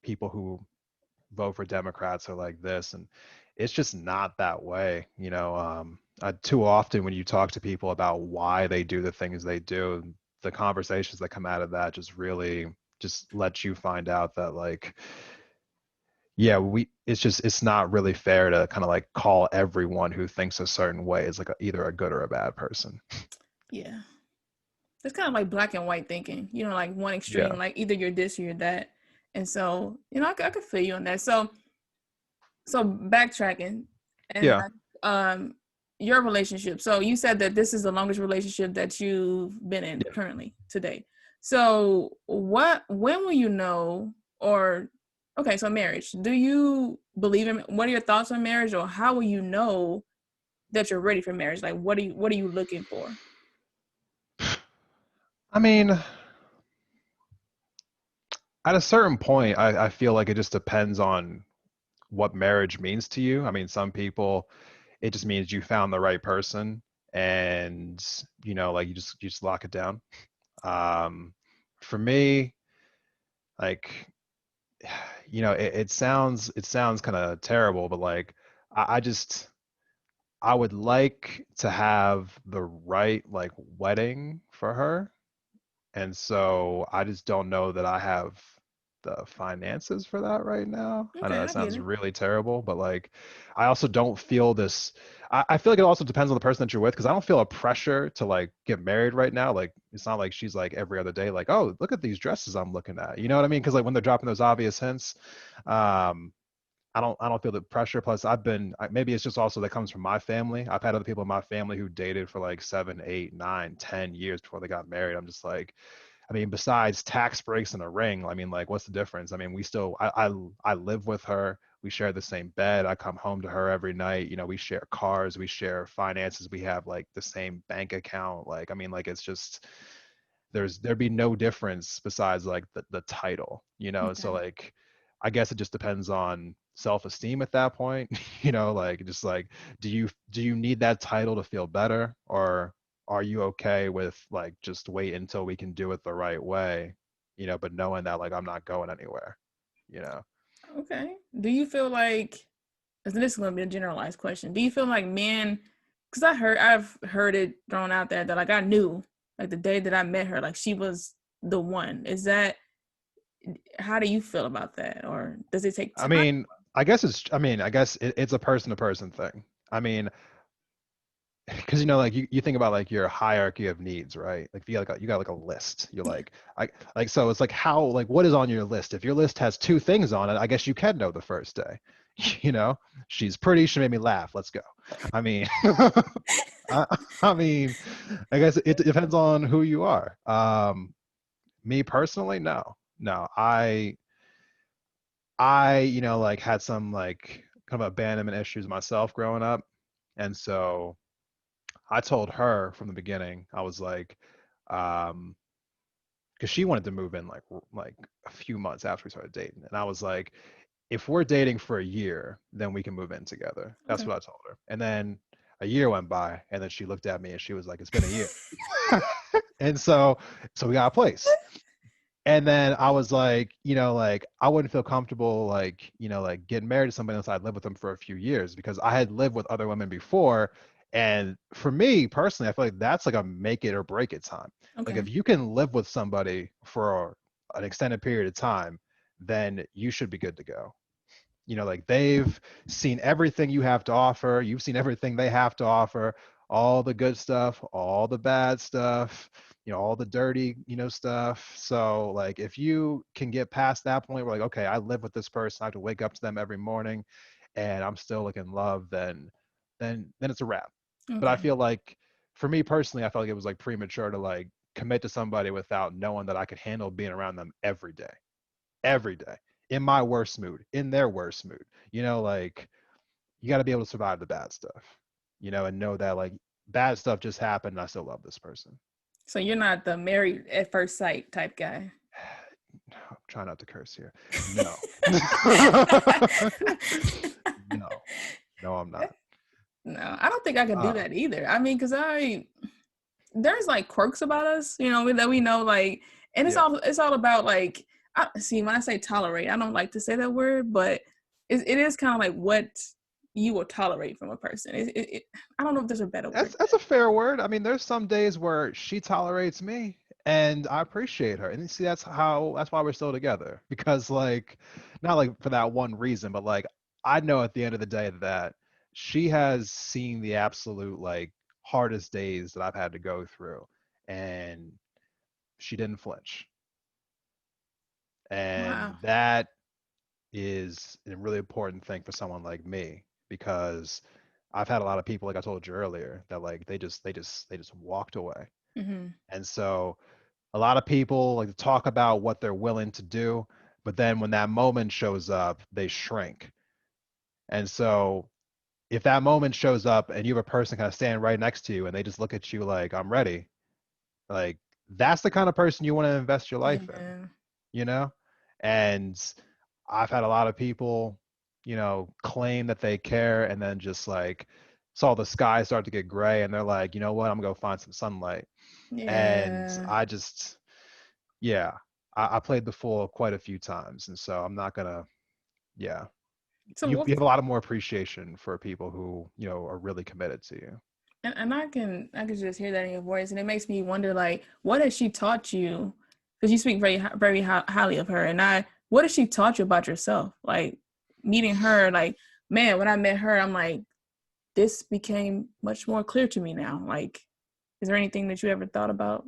people who vote for Democrats are like this, and it's just not that way. Too often when you talk to people about why they do the things they do, the conversations that come out of that just really just let you find out that like yeah, it's not really fair to kind of like call everyone who thinks a certain way as like either a good or a bad person. Yeah. It's kind of like black and white thinking, like one extreme, Yeah. like either you're this or you're that. And so, I could feel you on that. So backtracking and Yeah. your relationship. So you said that this is the longest relationship that you've been in Yeah. currently today. So when will you know, or okay, so marriage. Do you believe in, what are your thoughts on marriage, or how will you know that you're ready for marriage? Like what are you looking for? I mean, at a certain point, I feel like it just depends on what marriage means to you. I mean, some people, it just means you found the right person and, like you just lock it down. Um, for me, like, it sounds kind of terrible, but like, I would like to have the right like wedding for her. And so I just don't know that I have the finances for that right now. I know Okay, that I get sounds it. really terrible, but like I also don't feel this. I feel like it also depends on the person that you're with because I don't feel a pressure to like get married right now. Like it's not like she's like every other day, like, oh, look at these dresses I'm looking at. You know what I mean? Because like when they're dropping those obvious hints, um, I don't feel the pressure. Plus, maybe it's just also that comes from my family. I've had other people in my family who dated for like 7, 8, 9, 10 years before they got married. I'm just like, I mean, besides tax breaks and a ring, I mean, like, what's the difference? I mean, I live with her. We share the same bed. I come home to her every night. We share cars. We share finances. We have like the same bank account. Like, I mean, like, it's just there'd be no difference besides like the title. So Okay. like, I guess it just depends on self-esteem at that point. Like just like, do you need that title to feel better, or are you okay with like just wait until we can do it the right way, but knowing that like I'm not going anywhere, you know? Okay. Do you feel like, and this is going to be a generalized question. Do you feel like men, because I've heard it thrown out there that like I knew, like the day that I met her, like she was the one. Is that, how do you feel about that? Or does it take I time? mean, I guess it's a person to person thing. I mean, because like you think about like your hierarchy of needs, right? Like if you got like a list, you're Yeah. like so it's like how like what is on your list? If your list has two things on it, I guess you can know the first day. you know she's pretty, she made me laugh, let's go. I mean I, I mean, I guess it depends on who you are. Me personally, no, I like had some like kind of abandonment issues myself growing up, and so I told her from the beginning. I was like, because she wanted to move in like a few months after we started dating, and I was like, if we're dating for a year, then we can move in together. That's Okay. what I told her. And then a year went by, and then she looked at me and she was like, it's been a year. And so we got a place. And then I was like, like I wouldn't feel comfortable like, like getting married to somebody else I'd lived with them for a few years because I had lived with other women before And for me personally, I feel like that's like a make it or break it time. Like Okay. if you can live with somebody for an extended period of time, then you should be good to go. Like they've seen everything you have to offer, you've seen everything they have to offer, all the good stuff, all the bad stuff, all the dirty, stuff. So like if you can get past that point where like, okay, I live with this person, I have to wake up to them every morning and I'm still like in love, then it's a wrap. But I Okay. feel like for me personally, I felt like it was like premature to like commit to somebody without knowing that I could handle being around them every day, in my worst mood, in their worst mood. Like you got to be able to survive the bad stuff, and know that like bad stuff just happened and I still love this person. So you're not the married at first sight type guy. Try not to curse here. No. No. No, I'm not. No, I don't think I could do Uh, that either. I mean, because there's like quirks about us, that we know, like, and it's yeah. all about like, see, when I say tolerate, I don't like to say that word, but it is kind of like what you will tolerate from a person. I don't know if there's a better word for That's a fair word. I mean, there's some days where she tolerates me and I appreciate her. And see, that's why we're still together. Because like not like for that one reason, but like I know at the end of the day that she has seen the absolute like hardest days that I've had to go through and she didn't flinch. that. Wow. And that is a really important thing for someone like me because I've had a lot of people, like I told you earlier, that like they just walked away. Hmm. And so a lot of people like to talk about what they're willing to do, but then when that moment shows up, they shrink. And so if that moment shows up and you have a person kind of standing right next to you and they just look at you like, I'm ready, like that's the kind of person you want to invest your life in, Yeah. you know? And I've had a lot of people, claim that they care and then just like saw the sky start to get gray and they're like, you know what, I'm gonna go find some sunlight. And Yeah. I just, yeah, I played the fool quite a few times. And so I'm not gonna, yeah. So You what? have a lot of more appreciation for people who, are really committed to you. And I can just hear that in your voice, and it makes me wonder, like, what has she taught you? Because you speak very highly of her, and what has she taught you about yourself? Like meeting her, like, man, when I met her, I'm like, this became much more clear to me now. Like, is there anything that you ever thought about?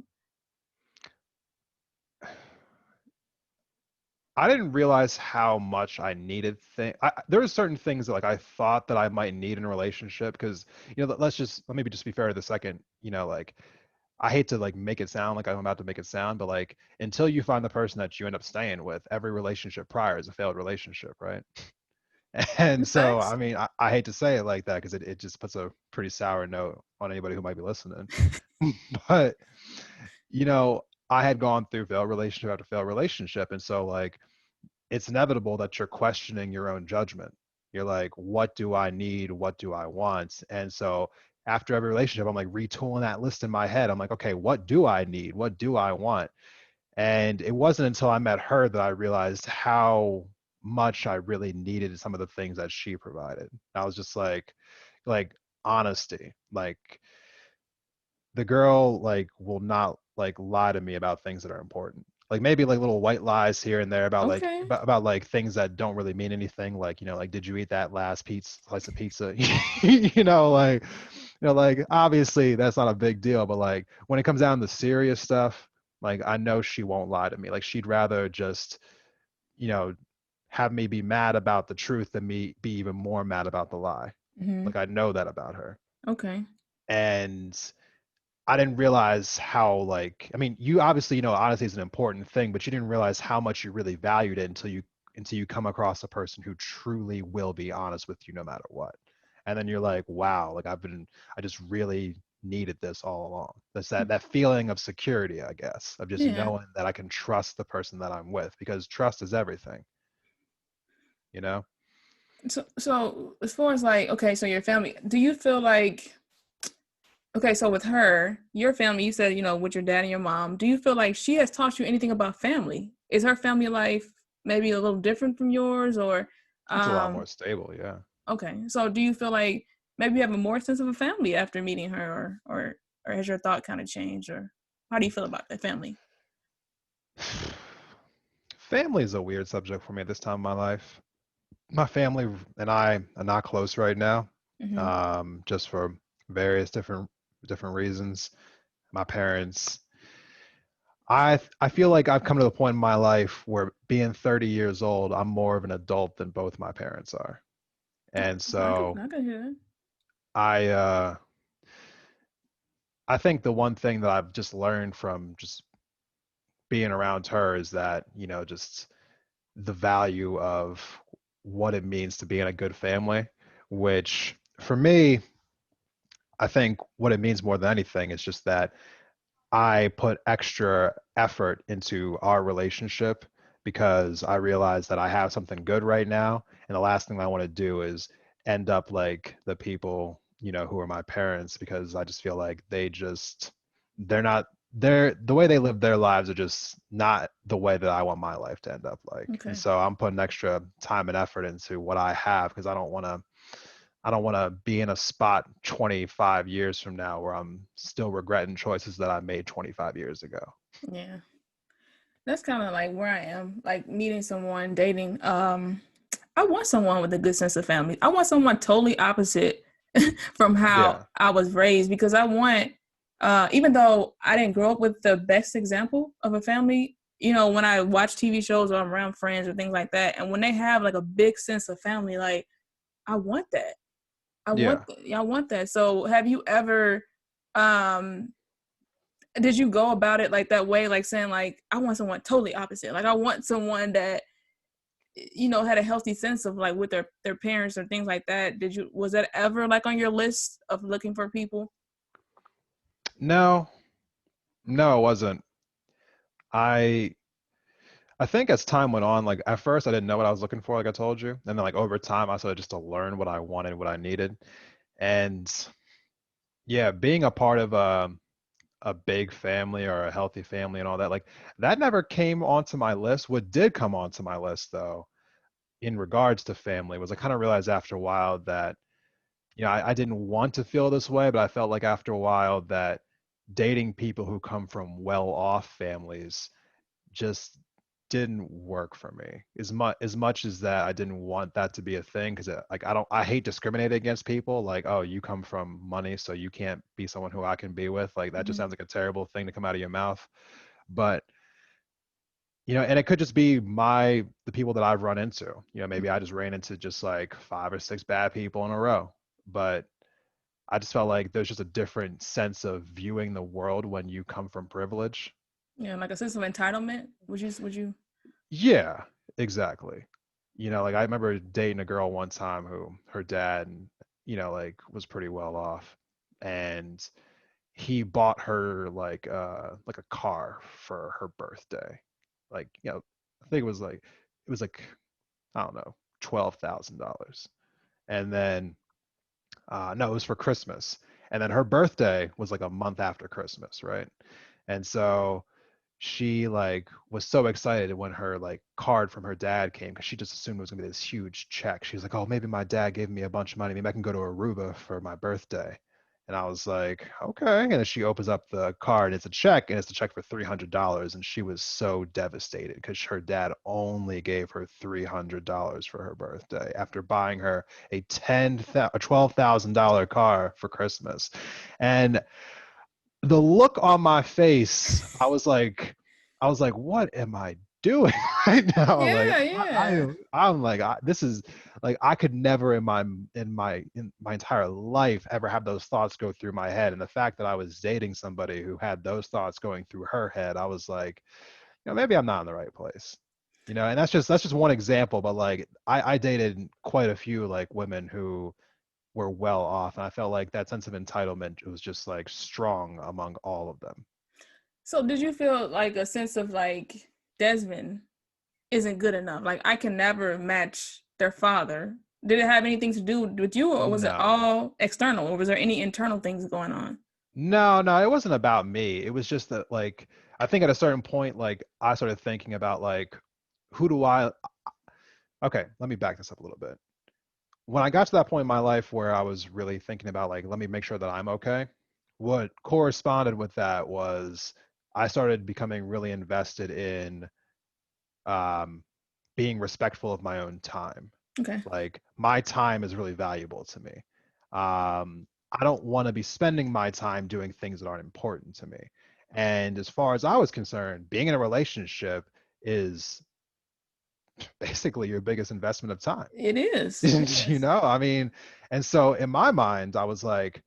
I didn't realize how much I needed things. There were certain things that like I thought that I might need in a relationship because let me just be fair to the second. Like I hate to like make it sound like I'm about to make it sound, but like until you find the person that you end up staying with, every relationship prior is a failed relationship, right? And so Facts. I mean I hate to say it like that because it just puts a pretty sour note on anybody who might be listening. But I had gone through failed relationship after failed relationship, and so like it's inevitable that you're questioning your own judgment. You're like, what do I need? What do I want? And so after every relationship, I'm like retooling that list in my head. I'm like, okay, what do I need? What do I want? And it wasn't until I met her that I realized how much I really needed some of the things that she provided. I was just like honesty. Like the girl like will not like lie to me about things that are important, like maybe like little white lies here and there about like Okay. about like things that don't really mean anything, like like did you eat that last pizza slice of pizza? Like like obviously that's not a big deal, but like when it comes down to serious stuff, like I know she won't lie to me. Like she'd rather just you know have me be mad about the truth than me be even more mad about the lie. Hmm. Like I know that about her. Okay. And I didn't realize how like I mean, you obviously honesty is an important thing, but you didn't realize how much you really valued it until you come across a person who truly will be honest with you no matter what. And then you're like, wow, like I just really needed this all along. That's that feeling of security, I guess, of just Yeah. knowing that I can trust the person that I'm with because trust is everything, you know? So as far as like, okay, so your family, do you feel like, okay, so with her, your family, you said, with your dad and your mom, do you feel like she has taught you anything about family? Is her family life maybe a little different from yours, or It's a lot um more stable, yeah. okay. So do you feel like maybe have a more sense of a family after meeting her, or has your thought kind of changed, or how do you feel about that family? Family is a weird subject for me at this time in my life. My family and I are not close right now, Mm-hmm. just for various different reasons. My parents, I feel like I've come to the point in my life where being 30 years old, I'm more of an adult than both my parents are. And so I could hear that. I uh I think the one thing that I've just learned from just being around her is that, just the value of what it means to be in a good family, which for me, I think what it means more than anything is just that I put extra effort into our relationship because I realize that I have something good right now. And the last thing I want to do is end up like the people, who are my parents, because I just feel like they're not, the way they live their lives are just not the way that I want my life to end up like. And Okay. so I'm putting extra time and effort into what I have because I don't want to be in a spot 25 years from now where I'm still regretting choices that I made 25 years ago. Yeah. That's kind of like where I am, like meeting someone, dating. I want someone with a good sense of family. I want someone totally opposite from how Yeah. I was raised, because I want, even though I didn't grow up with the best example of a family, when I watch TV shows or I'm around friends or things like that, and when they have like a big sense of family, like I want that. Yeah. I want that. So have you ever, um, did you go about it like that way, like saying like I want someone totally opposite, like I want someone that had a healthy sense of like with their parents or things like that? Was that ever like on your list of looking for people? No, no, it wasn't. I I think as time went on, like at first I didn't know what I was looking for, like I told you. And then like over time I started just to learn what I wanted, what I needed. And yeah, being a part of a big family or a healthy family and all that, like that never came onto my list. What did come onto my list though, in regards to family, was I kind of realized after a while that I didn't want to feel this way, but I felt like after a while that dating people who come from well-off families just didn't work for me. As much as that I didn't want that to be a thing, because like I hate discriminating against people. Like, oh, you come from money, so you can't be someone who I can be with. Like that just Mm-hmm. sounds like a terrible thing to come out of your mouth. But and it could just be the people that I've run into. Maybe I just ran into just like 5 or 6 bad people in a row. But I just felt like there's just a different sense of viewing the world when you come from privilege. Yeah, like a sense of entitlement. Would you? Yeah, exactly. Like I remember dating a girl one time who her dad, like was pretty well off, and he bought her like a car for her birthday. Like, I think it was like I don't know, $12,000. And then no, it was for Christmas. And then her birthday was like a month after Christmas, right? And so she like was so excited when her like card from her dad came because she just assumed it was gonna be this huge check. She was like, "Oh, maybe my dad gave me a bunch of money. Maybe I can go to Aruba for my birthday." And I was like, "Okay." And then she opens up the card. It's a check, and it's a check for $300. And she was so devastated because her dad only gave her $300 for her birthday after buying her a $12,000 car for Christmas. And the look on my face, I was like, what am I doing right now? Like Yeah, I yeah. I'm like this is like I could never in my entire life ever have those thoughts go through my head. And the fact that I was dating somebody who had those thoughts going through her head, I was like, maybe I'm not in the right place. And that's just one example, but like I dated quite a few like women who were well off, and I felt like that sense of entitlement was just like strong among all of them. So did you feel like a sense of like Desmond isn't good enough? Like I can never match their father. Did it have anything to do with you, or was it No, all external, or was there any internal things going on? no, it wasn't about me. It was just that like I think at a certain point, like I started thinking about like who do I? Okay, let me back this up a little bit. when I got to that point in my life where I was really thinking about like, let me make sure that I'm okay, what corresponded with that was I started becoming really invested in um, being respectful of my own time. Okay. Like my time is really valuable to me. I don't want to be spending my time doing things that aren't important to me. And as far as I was concerned, being in a relationship is basically your biggest investment of time. It is. You Yes. know, I mean, and so in my mind, I was like,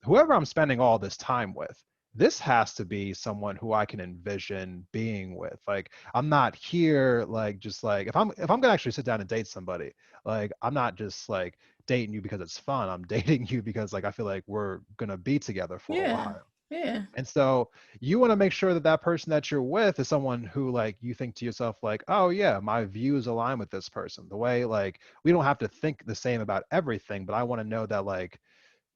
whoever I'm spending all this time with, this has to be someone who I can envision being with. Like I'm not here like just like if I'm gonna actually sit down and date somebody, like I'm not just like dating you because it's fun. I'm dating you because like I feel like we're gonna be together for a Yeah. while. Yeah. And so you want to make sure that that person that you're with is someone who like you think to yourself like, oh yeah, my views align with this person. The way like we don't have to think the same about everything, but I want to know that like,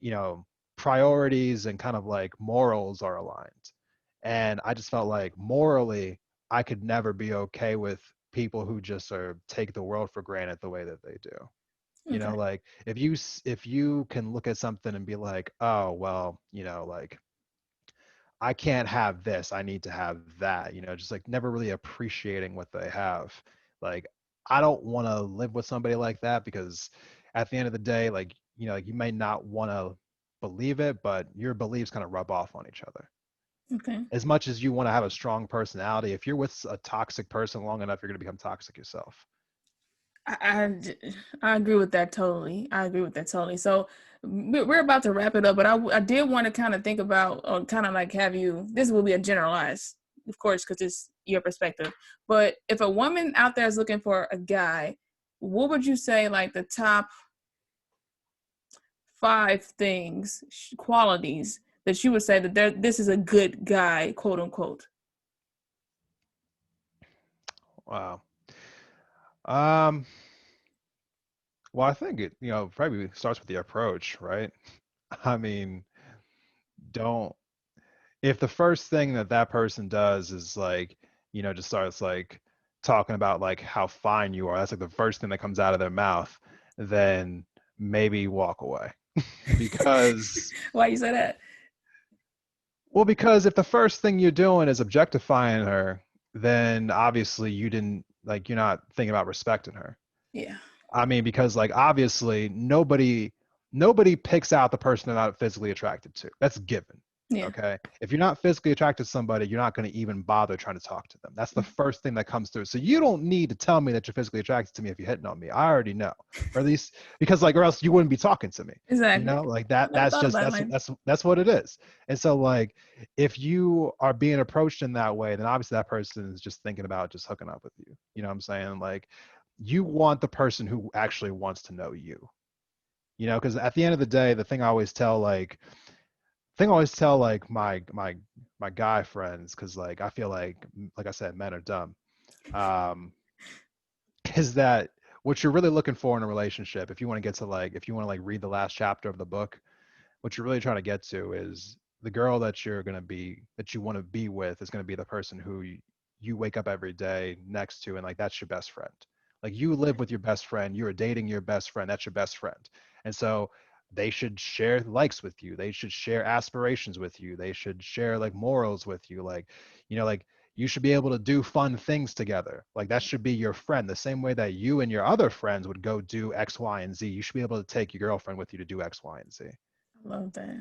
you know, priorities and kind of like morals are aligned. And I just felt like morally, I could never be okay with people who just are take the world for granted the way that they do. You know, Okay. like if you can look at something and be like, oh well, you know, like I can't have this, I need to have that, you know, just like never really appreciating what they have. Like I don't want to live with somebody like that because at the end of the day, like, you know, like you may not want to believe it, but your beliefs kind of rub off on each other. Okay. As much as you want to have a strong personality, if you're with a toxic person long enough, you're going to become toxic yourself. I, I, I agree with that totally. I agree with that totally. So we're about to wrap it up, but I did want to kind of think about, or kind of like have you, this will be a generalized, of course, because it's your perspective. But if a woman out there is looking for a guy, what would you say like the top 5 things, qualities that you would say that this is a good guy, quote unquote? Wow. Um, well, I think it, you know, probably starts with the approach, right? I mean, don't if the first thing that that person does is like, you know, just starts like talking about like how fine you are, that's like the first thing that comes out of their mouth, then maybe walk away. Because, Why you say that? well, because if the first thing you're doing is objectifying her, then obviously you didn't like, you're not thinking about respecting her. Yeah. I mean, because like obviously nobody picks out the person they're not physically attracted to. That's given. Yeah. Okay. If you're not physically attracted to somebody, you're not going to even bother trying to talk to them. That's the first thing that comes through. So you don't need to tell me that you're physically attracted to me if you're hitting on me. I already know. Or at least because like or else you wouldn't be talking to me. You Exactly. know, like I that never that's thought just about it like. that's what it is. And so like if you are being approached in that way, then obviously that person is just thinking about just hooking up with you. You know what I'm saying? Like you want the person who actually wants to know you. You know, because at the end of the day, the thing I always tell like my guy friends, because like I feel like I said, men are dumb. Um, is that what you're really looking for in a relationship? If you want to get to like, if you want to like read the last chapter of the book, what you're really trying to get to is the girl that you're going to be that you want to be with is going to be the person who you wake up every day next to and like that's your best friend. Like you live with your best friend, you're dating your best friend, that's your best friend. And so they should share likes with you, they should share aspirations with you, they should share like morals with you, like, you know, like you should be able to do fun things together. Like that should be your friend. The same way that you and your other friends would go do X, Y, and Z, you should be able to take your girlfriend with you to do X, Y, and Z. I love that.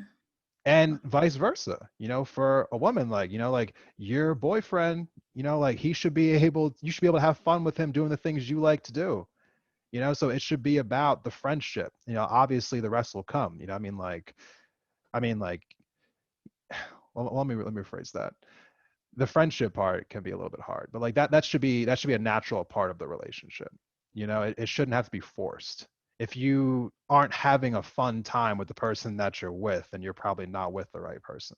And vice versa, you know, for a woman, like, you know, like your boyfriend, you know, like he should be able you should be able to have fun with him doing the things you like to do, you know. So it should be about the friendship, you know. Obviously the rest will come, you know. I mean like well, let me rephrase that. The friendship part can be a little bit hard, but like that should be a natural part of the relationship. You know, it shouldn't have to be forced. If you aren't having a fun time with the person that you're with, then you're probably not with the right person.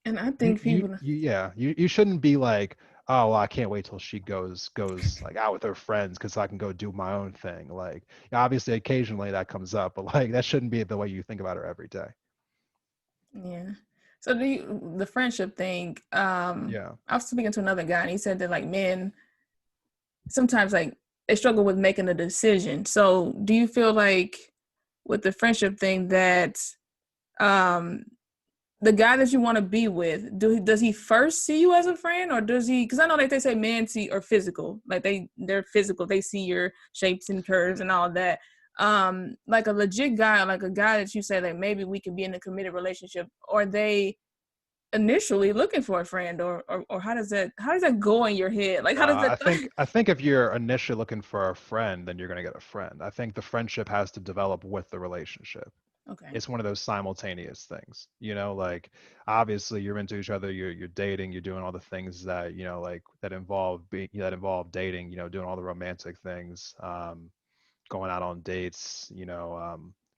And I You think you people, you yeah, you shouldn't be like, oh well, I can't wait till she goes like out with her friends because I can go do my own thing. Like obviously occasionally that comes up, but like that shouldn't be the way you think about her every day. yeah. So the friendship thing, Yeah. I was speaking to another guy and he said that like men sometimes like they struggle with making a decision. So do you feel like with the friendship thing that um the guy that you want to be with, does he first see you as a friend, or does he? Because I know like they say men see or physical, like they're physical, they see your shapes and curves and all that. Like a legit guy, like a guy that you say like maybe we could be in a committed relationship, or they initially looking for a friend, or how does that go in your head? Like how does that? I think if you're initially looking for a friend, then you're gonna get a friend. I think the friendship has to develop with the relationship. Okay, It's one of those simultaneous things, like obviously you're into each other, you're dating, you're doing all the things that like that involve dating, doing all the romantic things, going out on dates,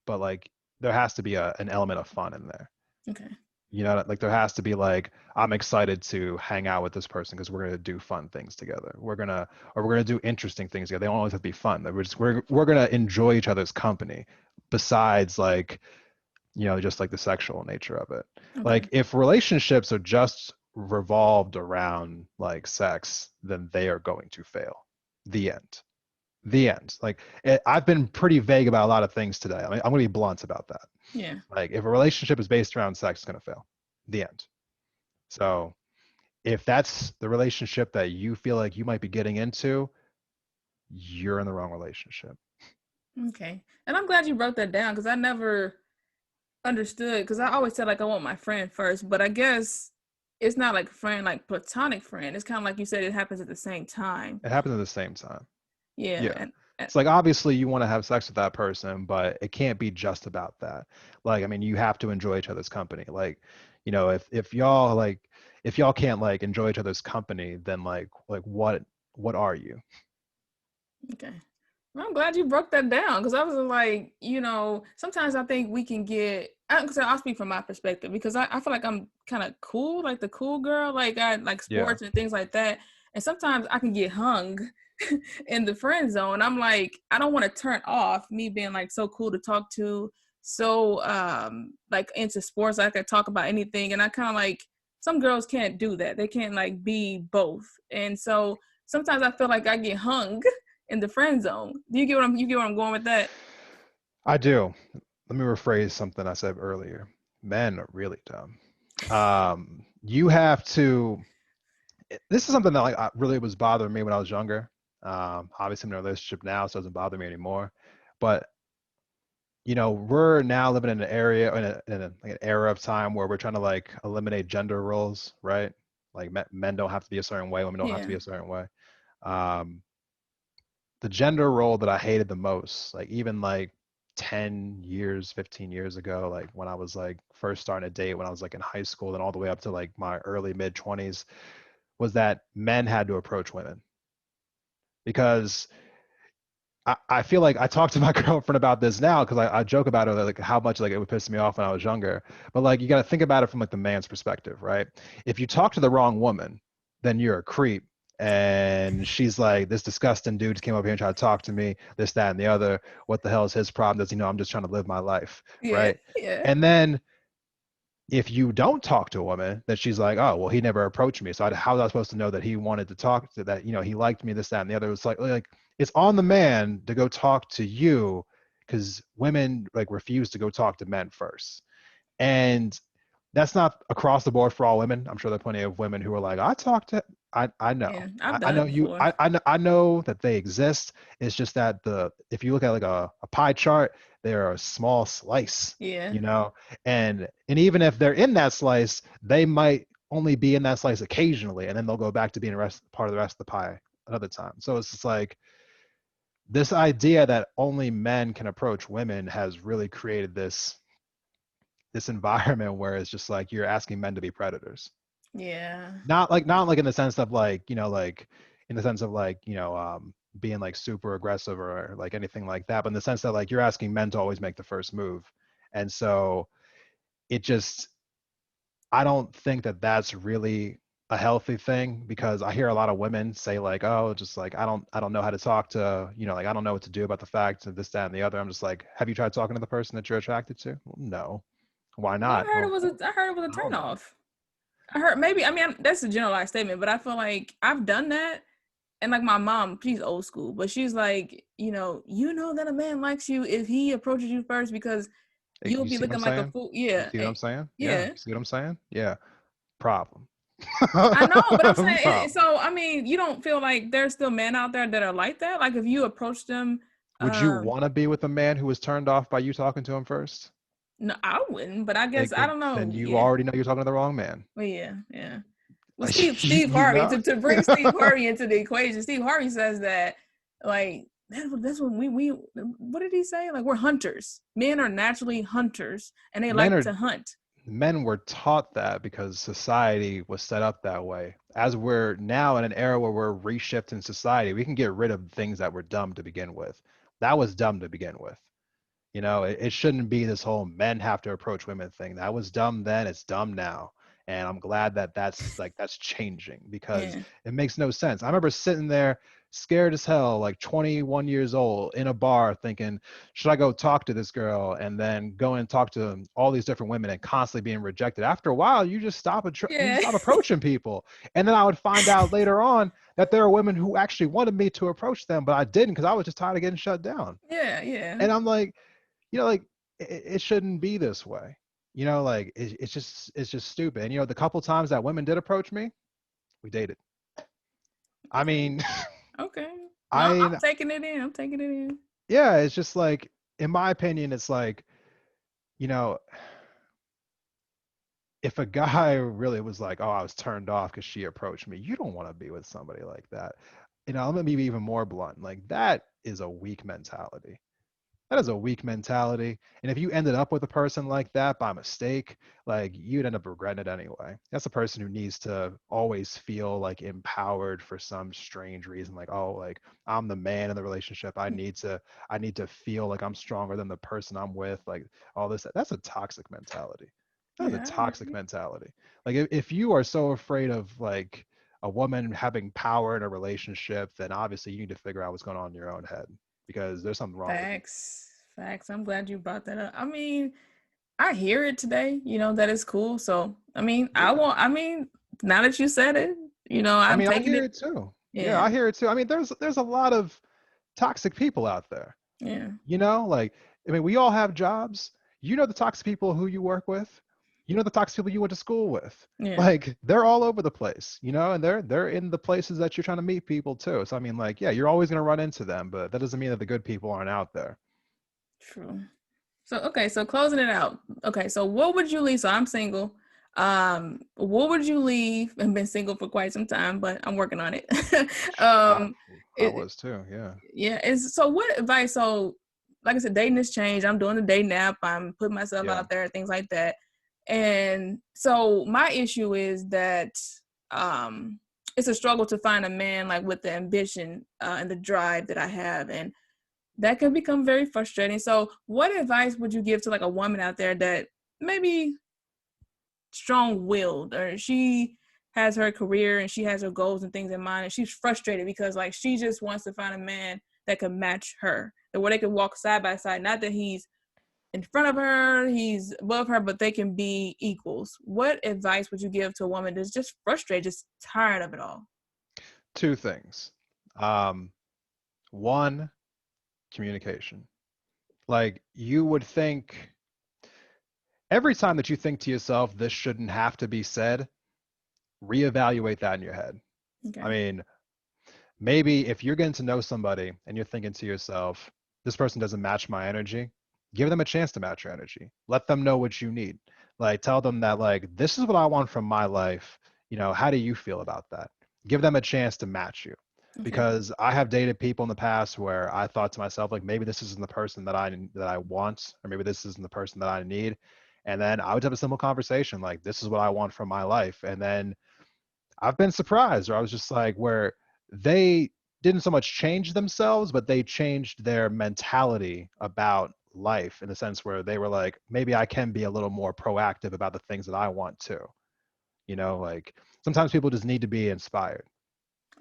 but like there has to be an element of fun in there. okay, Like there has to be like, I'm excited to hang out with this person because we're gonna do fun things together. We're gonna do interesting things together. They don't always have to be fun. We're gonna enjoy each other's company. Besides, like, just like the sexual nature of it. okay, Like if relationships are just revolved around like sex, then they are going to fail. The end. The end. Like I've been pretty vague about a lot of things today. I mean, I'm gonna be blunt about that. yeah. Like if a relationship is based around sex, it's gonna fail. The end. So if that's the relationship that you feel like you might be getting into, you're in the wrong relationship. Okay. And I'm glad you broke that down because I never understood, because I always said like I want my friend first, but I guess it's not like friend, like platonic friend. It's kind of like you said, it happens at the same time. It happens at the same time. Yeah. Yeah. And It's like obviously you want to have sex with that person, but it can't be just about that. Like, I mean, you have to enjoy each other's company. Like, if y'all can't like enjoy each other's company, then like what are you? okay. Well, I'm glad you broke that down because I was like, sometimes I think we can get. Cause I'll speak from my perspective because I feel like I'm kind of cool, like the cool girl, like I like Yeah. sports and things like that. And sometimes I can get hung in the friend zone. I'm like, I don't want to turn off me being like so cool to talk to, so like into sports. I could talk about anything, and I kind of like some girls can't do that. They can't like be both, and so sometimes I feel like I get hung in the friend zone. Do you get what I'm going with that? I do. Let me rephrase something I said earlier. Men are really dumb. You have to. This is something that like really was bothering me when I was younger. Obviously, I'm in a relationship now, so it doesn't bother me anymore. But we're now living in an area like an era of time where we're trying to like eliminate gender roles, right? Like men don't have to be a certain way, women don't have to Yeah, be a certain way. Um, the gender role that I hated the most, like even like 10 years, 15 years ago, like when I was like first starting to date, when I was like in high school, and all the way up to like my early mid 20s, was that men had to approach women because I feel like I talked to my girlfriend about this now because I joke about it like how much like it would piss me off when I was younger. But like you got to think about it from like the man's perspective, right? If you talk to the wrong woman, then you're a creep. And she's like, this disgusting dude came over here and tried to talk to me, this, that, and the other. What the hell is his problem? Does he know I'm just trying to live my life, yeah, right? yeah, And then if you don't talk to a woman, then she's like, oh, well, he never approached me. So how was I supposed to know that he wanted to talk to that, he liked me, this, that, and the other. It's like it's on the man to go talk to you because women like refuse to go talk to men first. And that's not across the board for all women. I'm sure there are plenty of women who are like, I know. yeah. I've I done know it you before. I know that they exist. It's just that if you look at like a pie chart, they're a small slice, Yeah, you know, and even if they're in that slice, they might only be in that slice occasionally, and then they'll go back to being part of the rest of the pie another time. So it's just like this idea that only men can approach women has really created this environment where it's just like you're asking men to be predators. yeah, Not like in the sense of like, like in the sense of like, being like super aggressive or like anything like that, but in the sense that like you're asking men to always make the first move. And so it just, I don't think that that's really a healthy thing because I hear a lot of women say like, oh, just like I don't know how to talk to, like I don't know what to do about the fact of this, that, and the other. I'm just like, have you tried talking to the person that you're attracted to? Well, no. Why well, not? Well, I heard it was a I don't turn know. off. I heard maybe, I mean, that's a generalized statement, but I feel like I've done that, and like my mom, she's old school, but she's like, you know that a man likes you if he approaches you first because you'll You be see what I'm looking like a saying? fool. You Yeah, see what I'm saying? Yeah. yeah. You see what I'm saying? Yeah. Problem. I know, but I'm saying Problem. so. I mean, you don't feel like there's still men out there that are like that. Like if you approach them, Would you um, want to be with a man who was turned off by you talking to him first? no, I wouldn't. But I guess Like, I don't then know. you Yeah, already know you're talking to the wrong man. well, yeah, yeah. Well, Steve Like, Steve you Harvey know? to bring Steve Harvey into the equation. Steve Harvey says that like that's what we what did he say? Like we're hunters. Men are naturally hunters, and they Men like are to hunt. Men were taught that because society was set up that way. As we're now in an era where we're reshifting society, we can get rid of things that were dumb to begin with. That was dumb to begin with. It shouldn't be this whole men have to approach women thing. That was dumb then, it's dumb now. And I'm glad that that's changing because Yeah, it makes no sense. I remember sitting there scared as hell, like 21 years old in a bar thinking, should I go talk to this girl and then go and talk to all these different women and constantly being rejected. After a while, you just you yeah, stop approaching people. And then I would find out later on that there are women who actually wanted me to approach them, but I didn't because I was just tired of getting shut down. yeah, yeah, And I'm like, like it shouldn't be this way. Like it's just stupid. And the couple times that women did approach me, we dated. I okay, mean, okay. No, I'm I taking it in. I'm taking it in. yeah, it's just like in my opinion, it's like, you know, if a guy really was like, oh, I was turned off because she approached me, you don't want to be with somebody like that. I'm gonna be even more blunt. Like that is a weak mentality. That is a weak mentality. And if you ended up with a person like that by mistake, like you'd end up regretting it anyway. That's a person who needs to always feel like empowered for some strange reason. Like, oh, like I'm the man in the relationship. I need to feel like I'm stronger than the person I'm with. Like all this. That's a toxic mentality. That's a Yeah, I toxic agree. mentality. Like if you are so afraid of like a woman having power in a relationship, then obviously you need to figure out what's going on in your own head because there's something wrong with you. Facts, facts. I'm glad you brought that up. I mean, I hear it today. That is cool. So, I mean, I Yeah. want. I mean, now that you said it, I I'm mean, I taking hear it. it too. Yeah, Yeah, I hear it too. I mean, there's a lot of toxic people out there. yeah, Like I mean, we all have jobs. The toxic people who you work with. The toxic people you went to school with. yeah. Like they're all over the place, and they're in the places that you're trying to meet people too. So I mean, like, yeah, you're always gonna run into them, but that doesn't mean that the good people aren't out there. True. So okay, so closing it out. Okay, so what would you leave? So I'm single. What would you leave? I've been single for quite some time, but I'm working on it. I, um, I it, was too. Yeah. yeah. It's so what advice? So like I said, dating has changed. I'm doing the dating app. I'm putting myself Yeah. out there, things like that. And so my issue is that um, it's a struggle to find a man like with the ambition and the drive that I have, and that can become very frustrating. So, what advice would you give to like a woman out there that maybe strong-willed or she has her career and she has her goals and things in mind and she's frustrated because like she just wants to find a man that can match her, that where they can walk side by side, not that he's in front of her, he's above her, but they can be equals. What advice would you give to a woman that's just frustrated, just tired of it all? Two things. Um, One, communication. Like you would think every time that you think to yourself, this shouldn't have to be said, reevaluate that in your head. I Okay. mean, maybe if you're getting to know somebody and you're thinking to yourself, this person doesn't match my energy, give them a chance to match your energy. Let them know what you need. Like, tell them that, like, this is what I want from my life. How do you feel about that? Give them a chance to match you. Okay. Because I have dated people in the past where I thought to myself, like, maybe this isn't the person that I want, or maybe this isn't the person that I need. And then I would have a simple conversation, like, this is what I want from my life. And then I've been surprised, or I was just like, where they didn't so much change themselves, but they changed their mentality about life in the sense where they were like, maybe I can be a little more proactive about the things that I want to. Like sometimes people just need to be inspired.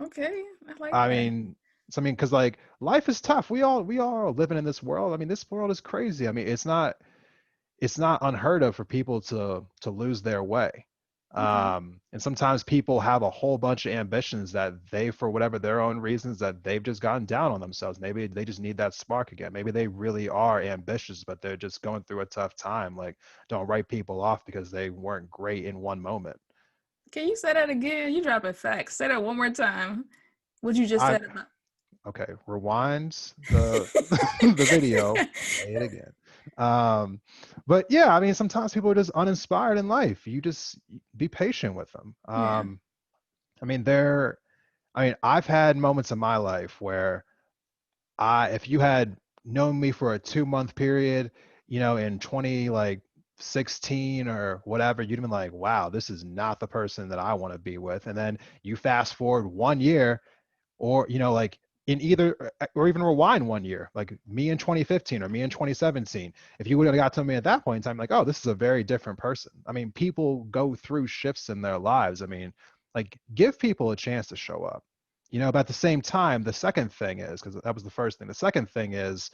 Okay. I like I that. mean, because like life is tough. We all are living in this world. I mean, this world is crazy. I mean, it's not unheard of for people to lose their way. Okay. And sometimes people have a whole bunch of ambitions that they, for whatever their own reasons, that they've just gotten down on themselves. Maybe they just need that spark again. Maybe they really are ambitious, but they're just going through a tough time. Like, don't write people off because they weren't great in one moment. Can you say that again? You dropping facts. Say that one more time. What you just I said about. Okay, rewind the the video, play it again. Um, but yeah, I mean, sometimes people are just uninspired in life. You just be patient with them. Yeah. I mean, I've had moments in my life where if you had known me for a 2 month period, in 20 like 16 or whatever, you'd have been like, wow, this is not the person that I want to be with. And then you fast forward 1 year, or like in either, or even rewind 1 year, like me in 2015 or me in 2017. If you would have got to me at that point in time, like, oh, this is a very different person. I mean, people go through shifts in their lives. I mean, like, give people a chance to show up, but at the same time, the second thing is, because that was the first thing, the second thing is,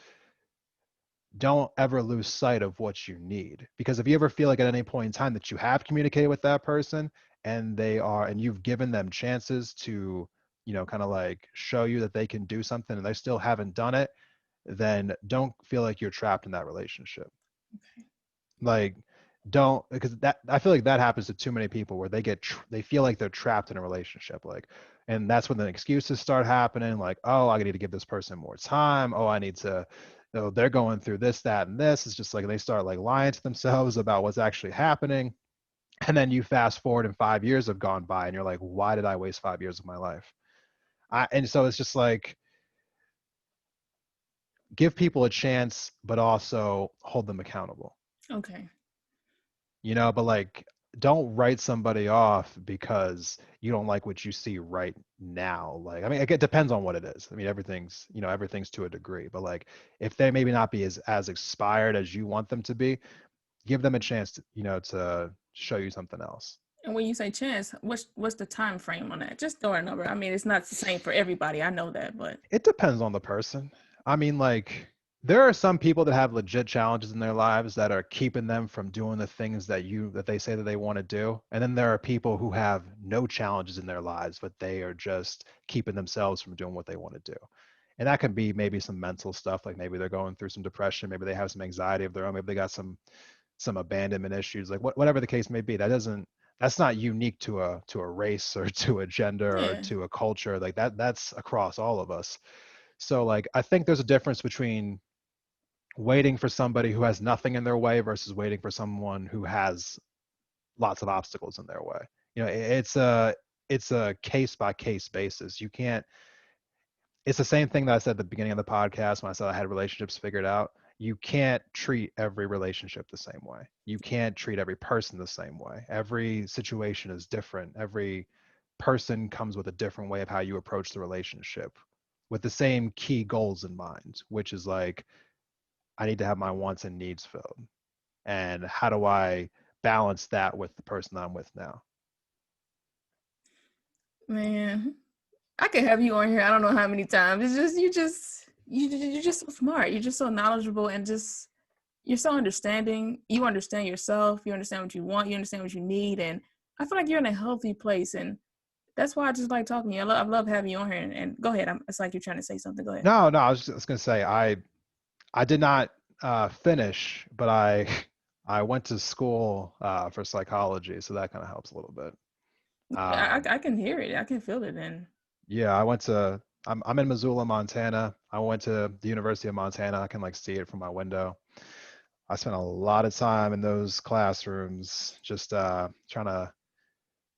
don't ever lose sight of what you need. Because if you ever feel like at any point in time that you have communicated with that person, and you've given them chances to, kind of like show you that they can do something, and they still haven't done it, then don't feel like you're trapped in that relationship. Like, don't, because that, I feel like that happens to too many people, where they feel like they're trapped in a relationship, like, and that's when the excuses start happening, like, oh, I need to give this person more time, oh, I need to, they're going through this, that, and this. It's just like they start like lying to themselves about what's actually happening. And then you fast forward and 5 years have gone by, and you're like, why did I waste 5 years of my life? And so it's just like, give people a chance, but also hold them accountable. Okay. But like, don't write somebody off because you don't like what you see right now. Like, I mean, it depends on what it is. I mean, everything's to a degree, but like, if they maybe not be as expired as you want them to be, give them a chance to show you something else. And when you say chance, what's the time frame on that? Just throw a number. I mean, it's not the same for everybody. I know that, but It depends on the person. I mean, like, there are some people that have legit challenges in their lives that are keeping them from doing the things that they say that they want to do. And then there are people who have no challenges in their lives, but they are just keeping themselves from doing what they want to do. And that can be maybe some mental stuff, like maybe they're going through some depression, maybe they have some anxiety of their own, maybe they got some abandonment issues, like whatever the case may be. That's not unique to a race or to a gender or yeah. to a culture. Like that's across all of us. So like, I think there's a difference between waiting for somebody who has nothing in their way versus waiting for someone who has lots of obstacles in their way. It's a case by case basis. You can't It's the same thing that I said at the beginning of the podcast when I said I had relationships figured out. You can't treat every relationship the same way. You can't treat every person the same way. Every situation is different. Every person comes with a different way of how you approach the relationship, with the same key goals in mind, which is like, I need to have my wants and needs filled. And how do I balance that with the person I'm with now? Man, I could have you on here. I don't know how many times. It's just you're just so smart. You're just so knowledgeable, and just you're so understanding. You understand yourself. You understand what you want. You understand what you need, and I feel like you're in a healthy place, and that's why I just like talking to you. I love having you on here. And go ahead. It's like you're trying to say something. Go ahead. No, no, I was gonna say, I did not finish, but I went to school for psychology, so that kind of helps a little bit. I can hear it. I can feel it. And Yeah, I'm in Missoula, Montana. I went to the University of Montana. I can like see it from my window. I spent a lot of time in those classrooms just trying to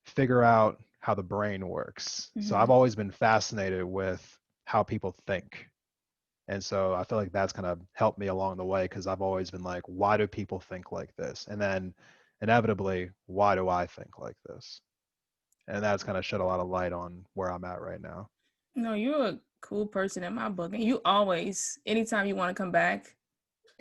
figure out how the brain works. So I've mm-hmm. always been fascinated with how people think. And so I feel like that's kind of helped me along the way, because I've always been like, why do people think like this? And then inevitably, why do I think like this? And that's kind of shed a lot of light on where I'm at right now. No, you're a cool person in my book, and you always, anytime you want to come back,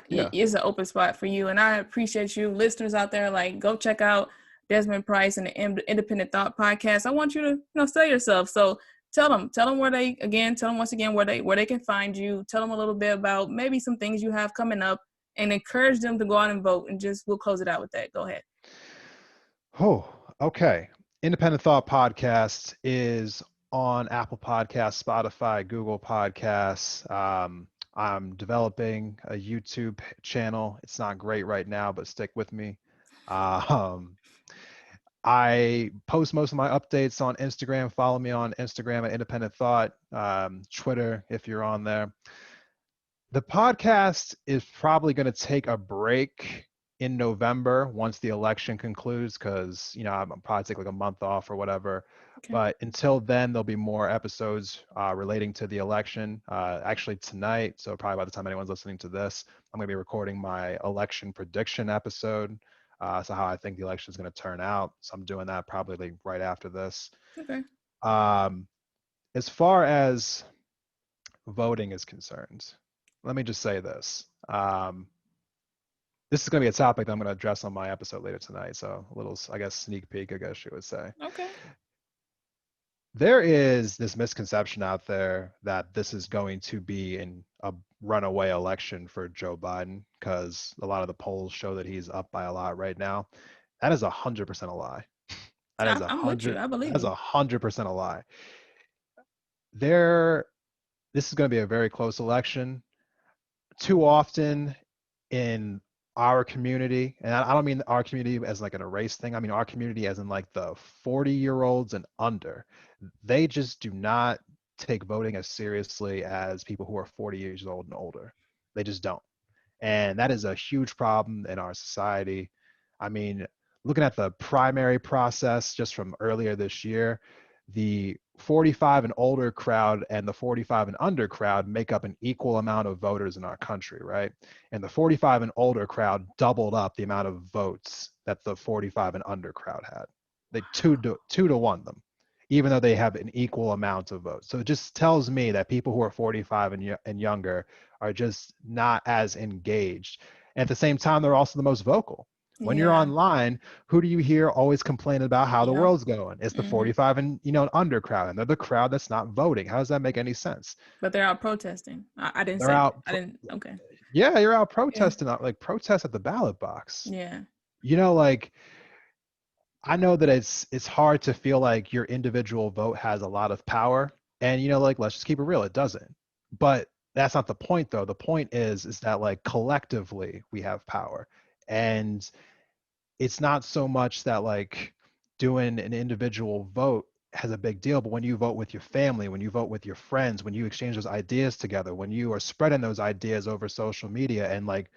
Yeah. it's an open spot for you. And I appreciate you, listeners out there. Like, go check out Desmond Price and the Independent Thought Podcast. I want you to, sell yourself. So tell them tell them once again where they can find you. Tell them a little bit about maybe some things you have coming up, and encourage them to go out and vote. And just we'll close it out with that. Go ahead. Oh, Okay. Independent Thought Podcast is on Apple Podcasts, Spotify, Google Podcasts. I'm developing a YouTube channel. It's not great right now, but stick with me. Um, I post most of my updates on Instagram. Follow me on Instagram at Independent Thought, Twitter if you're on there. The podcast is probably going to take a break in November once the election concludes because, I'm probably take like a month off or whatever. Okay. But until then, there'll be more episodes relating to the election. Actually, tonight, so probably by the time anyone's listening to this, I'm going to be recording my election prediction episode. So how I think the election is going to turn out. So I'm doing that probably like right after this. Okay. Um, as far as voting is concerned, let me just say this. This is going to be a topic that I'm going to address on my episode later tonight. So a little, I guess, sneak peek, I guess you would say. Okay. There is this misconception out there that this is going to be a runaway election for Joe Biden because a lot of the polls show that he's up by a lot right now. That is 100% a lie. That is I'm with you. I believe that is you. 100% a lie. This is going to be a very close election. Too often in our community, and I don't mean our community as like an race thing. I mean our community as in like the 40-year-olds and under. They just do not take voting as seriously as people who are 40 years old and older. They just don't. And that is a huge problem in our society. I mean, looking at the primary process just from earlier this year, the 45 and older crowd and the 45 and under crowd make up an equal amount of voters in our country, right? And the 45 and older crowd doubled up the amount of votes that the 45 and under crowd had. They two to one them, even though they have an equal amount of votes. So it just tells me that people who are 45 and younger are just not as engaged. And at the same time, they're also the most vocal. When you're Yeah. online, who do you hear always complain about how the Yep. world's going? It's the Hmm. 45 and under crowd, and they're the crowd that's not voting. How does that make any sense? But they're out protesting. I didn't They're say that. out. I didn't. Okay. Yeah, you're out Yeah. protesting, like protest at the ballot box. Yeah. Like I know that it's hard to feel like your individual vote has a lot of power, and like let's just keep it real, it doesn't. But that's not the point, though. The point is that like collectively we have power, and it's not so much that like doing an individual vote has a big deal, but when you vote with your family, when you vote with your friends, when you exchange those ideas together, when you are spreading those ideas over social media, and like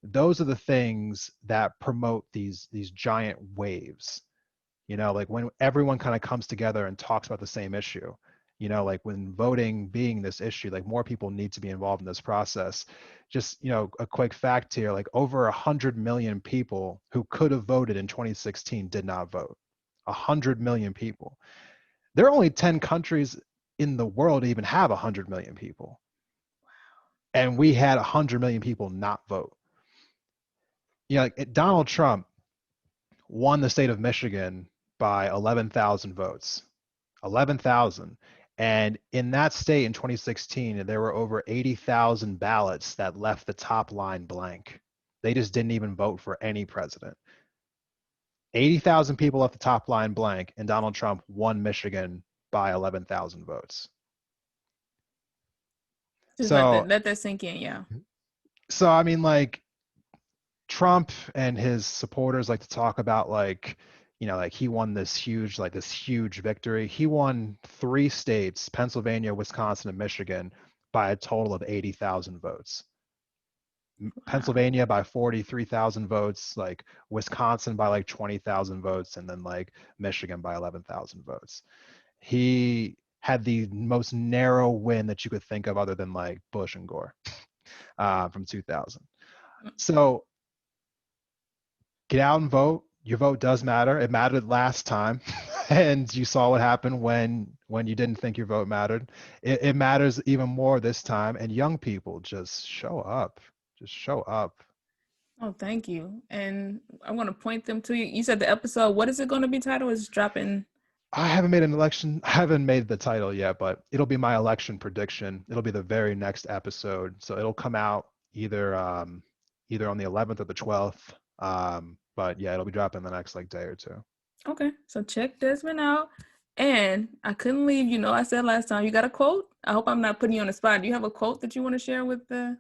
those are the things that promote these giant waves. Like when everyone kind of comes together and talks about the same issue. Like when voting being this issue, like more people need to be involved in this process. Just a quick fact here, like over 100 million people who could have voted in 2016 did not vote. 100 million people. There are only 10 countries in the world to even have 100 million people, and we had 100 million people not vote. Like Donald Trump won the state of Michigan by 11,000 votes. 11,000. And in that state in 2016, there were over 80,000 ballots that left the top line blank. They just didn't even vote for any president. 80,000 people left the top line blank, and Donald Trump won Michigan by 11,000 votes. Just So, let that sink in. Yeah. I mean, like, Trump and his supporters like to talk about like he won this huge victory. He won 3 states, Pennsylvania, Wisconsin, and Michigan, by a total of 80,000 votes. Wow. Pennsylvania by 43,000 votes, like Wisconsin by like 20,000 votes, and then like Michigan by 11,000 votes. He had the most narrow win that you could think of other than like Bush and Gore from 2000. So get out and vote. Your vote does matter. It mattered last time, and you saw what happened when you didn't think your vote mattered. It matters even more this time. And young people, just show up. Just show up. Oh, thank you. And I want to point them to you. You said the episode. What is it going to be titled? Is dropping. I haven't made an election. I haven't made the title yet, but it'll be my election prediction. It'll be the very next episode, so it'll come out either on the 11th or the 12th. But yeah, it'll be dropping the next like day or two. Okay, so check Desmond out. And I couldn't leave. You know, I said last time, you got a quote? I hope I'm not putting you on the spot. Do you have a quote that you want to share with the?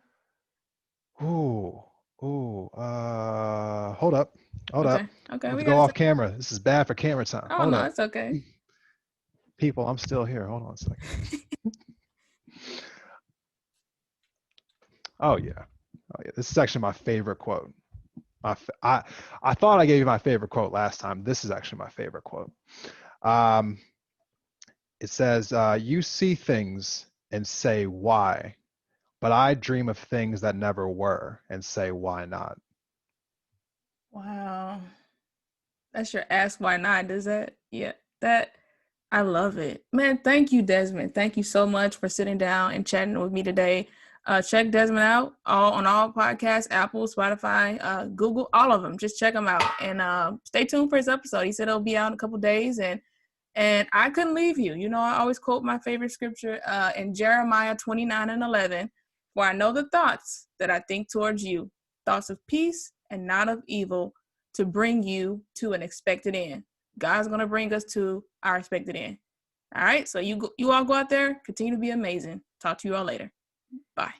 Ooh, hold up, hold up. Okay, I have we to go got off to. camera. This is bad for camera time. Oh Hold no, up. it's okay. People, I'm still here. Hold on a second. Oh yeah. Oh yeah. This is actually my favorite quote. I thought I gave you my favorite quote last time. This is actually my favorite quote. Um, it says, "You see things and say why, but I dream of things that never were and say why not." Wow. That's your ask why not, does that? Yeah. That I love it. Man, thank you, Desmond. Thank you so much for sitting down and chatting with me today. Check Desmond out on all podcasts, Apple, Spotify, Google, all of them. Just check them out and stay tuned for his episode. He said it'll be out in a couple days, and I couldn't leave you. You know, I always quote my favorite scripture in Jeremiah 29:11, "For I know the thoughts that I think towards you, thoughts of peace and not of evil, to bring you to an expected end." God's going to bring us to our expected end. All right, so you all go out there, continue to be amazing. Talk to you all later. Bye.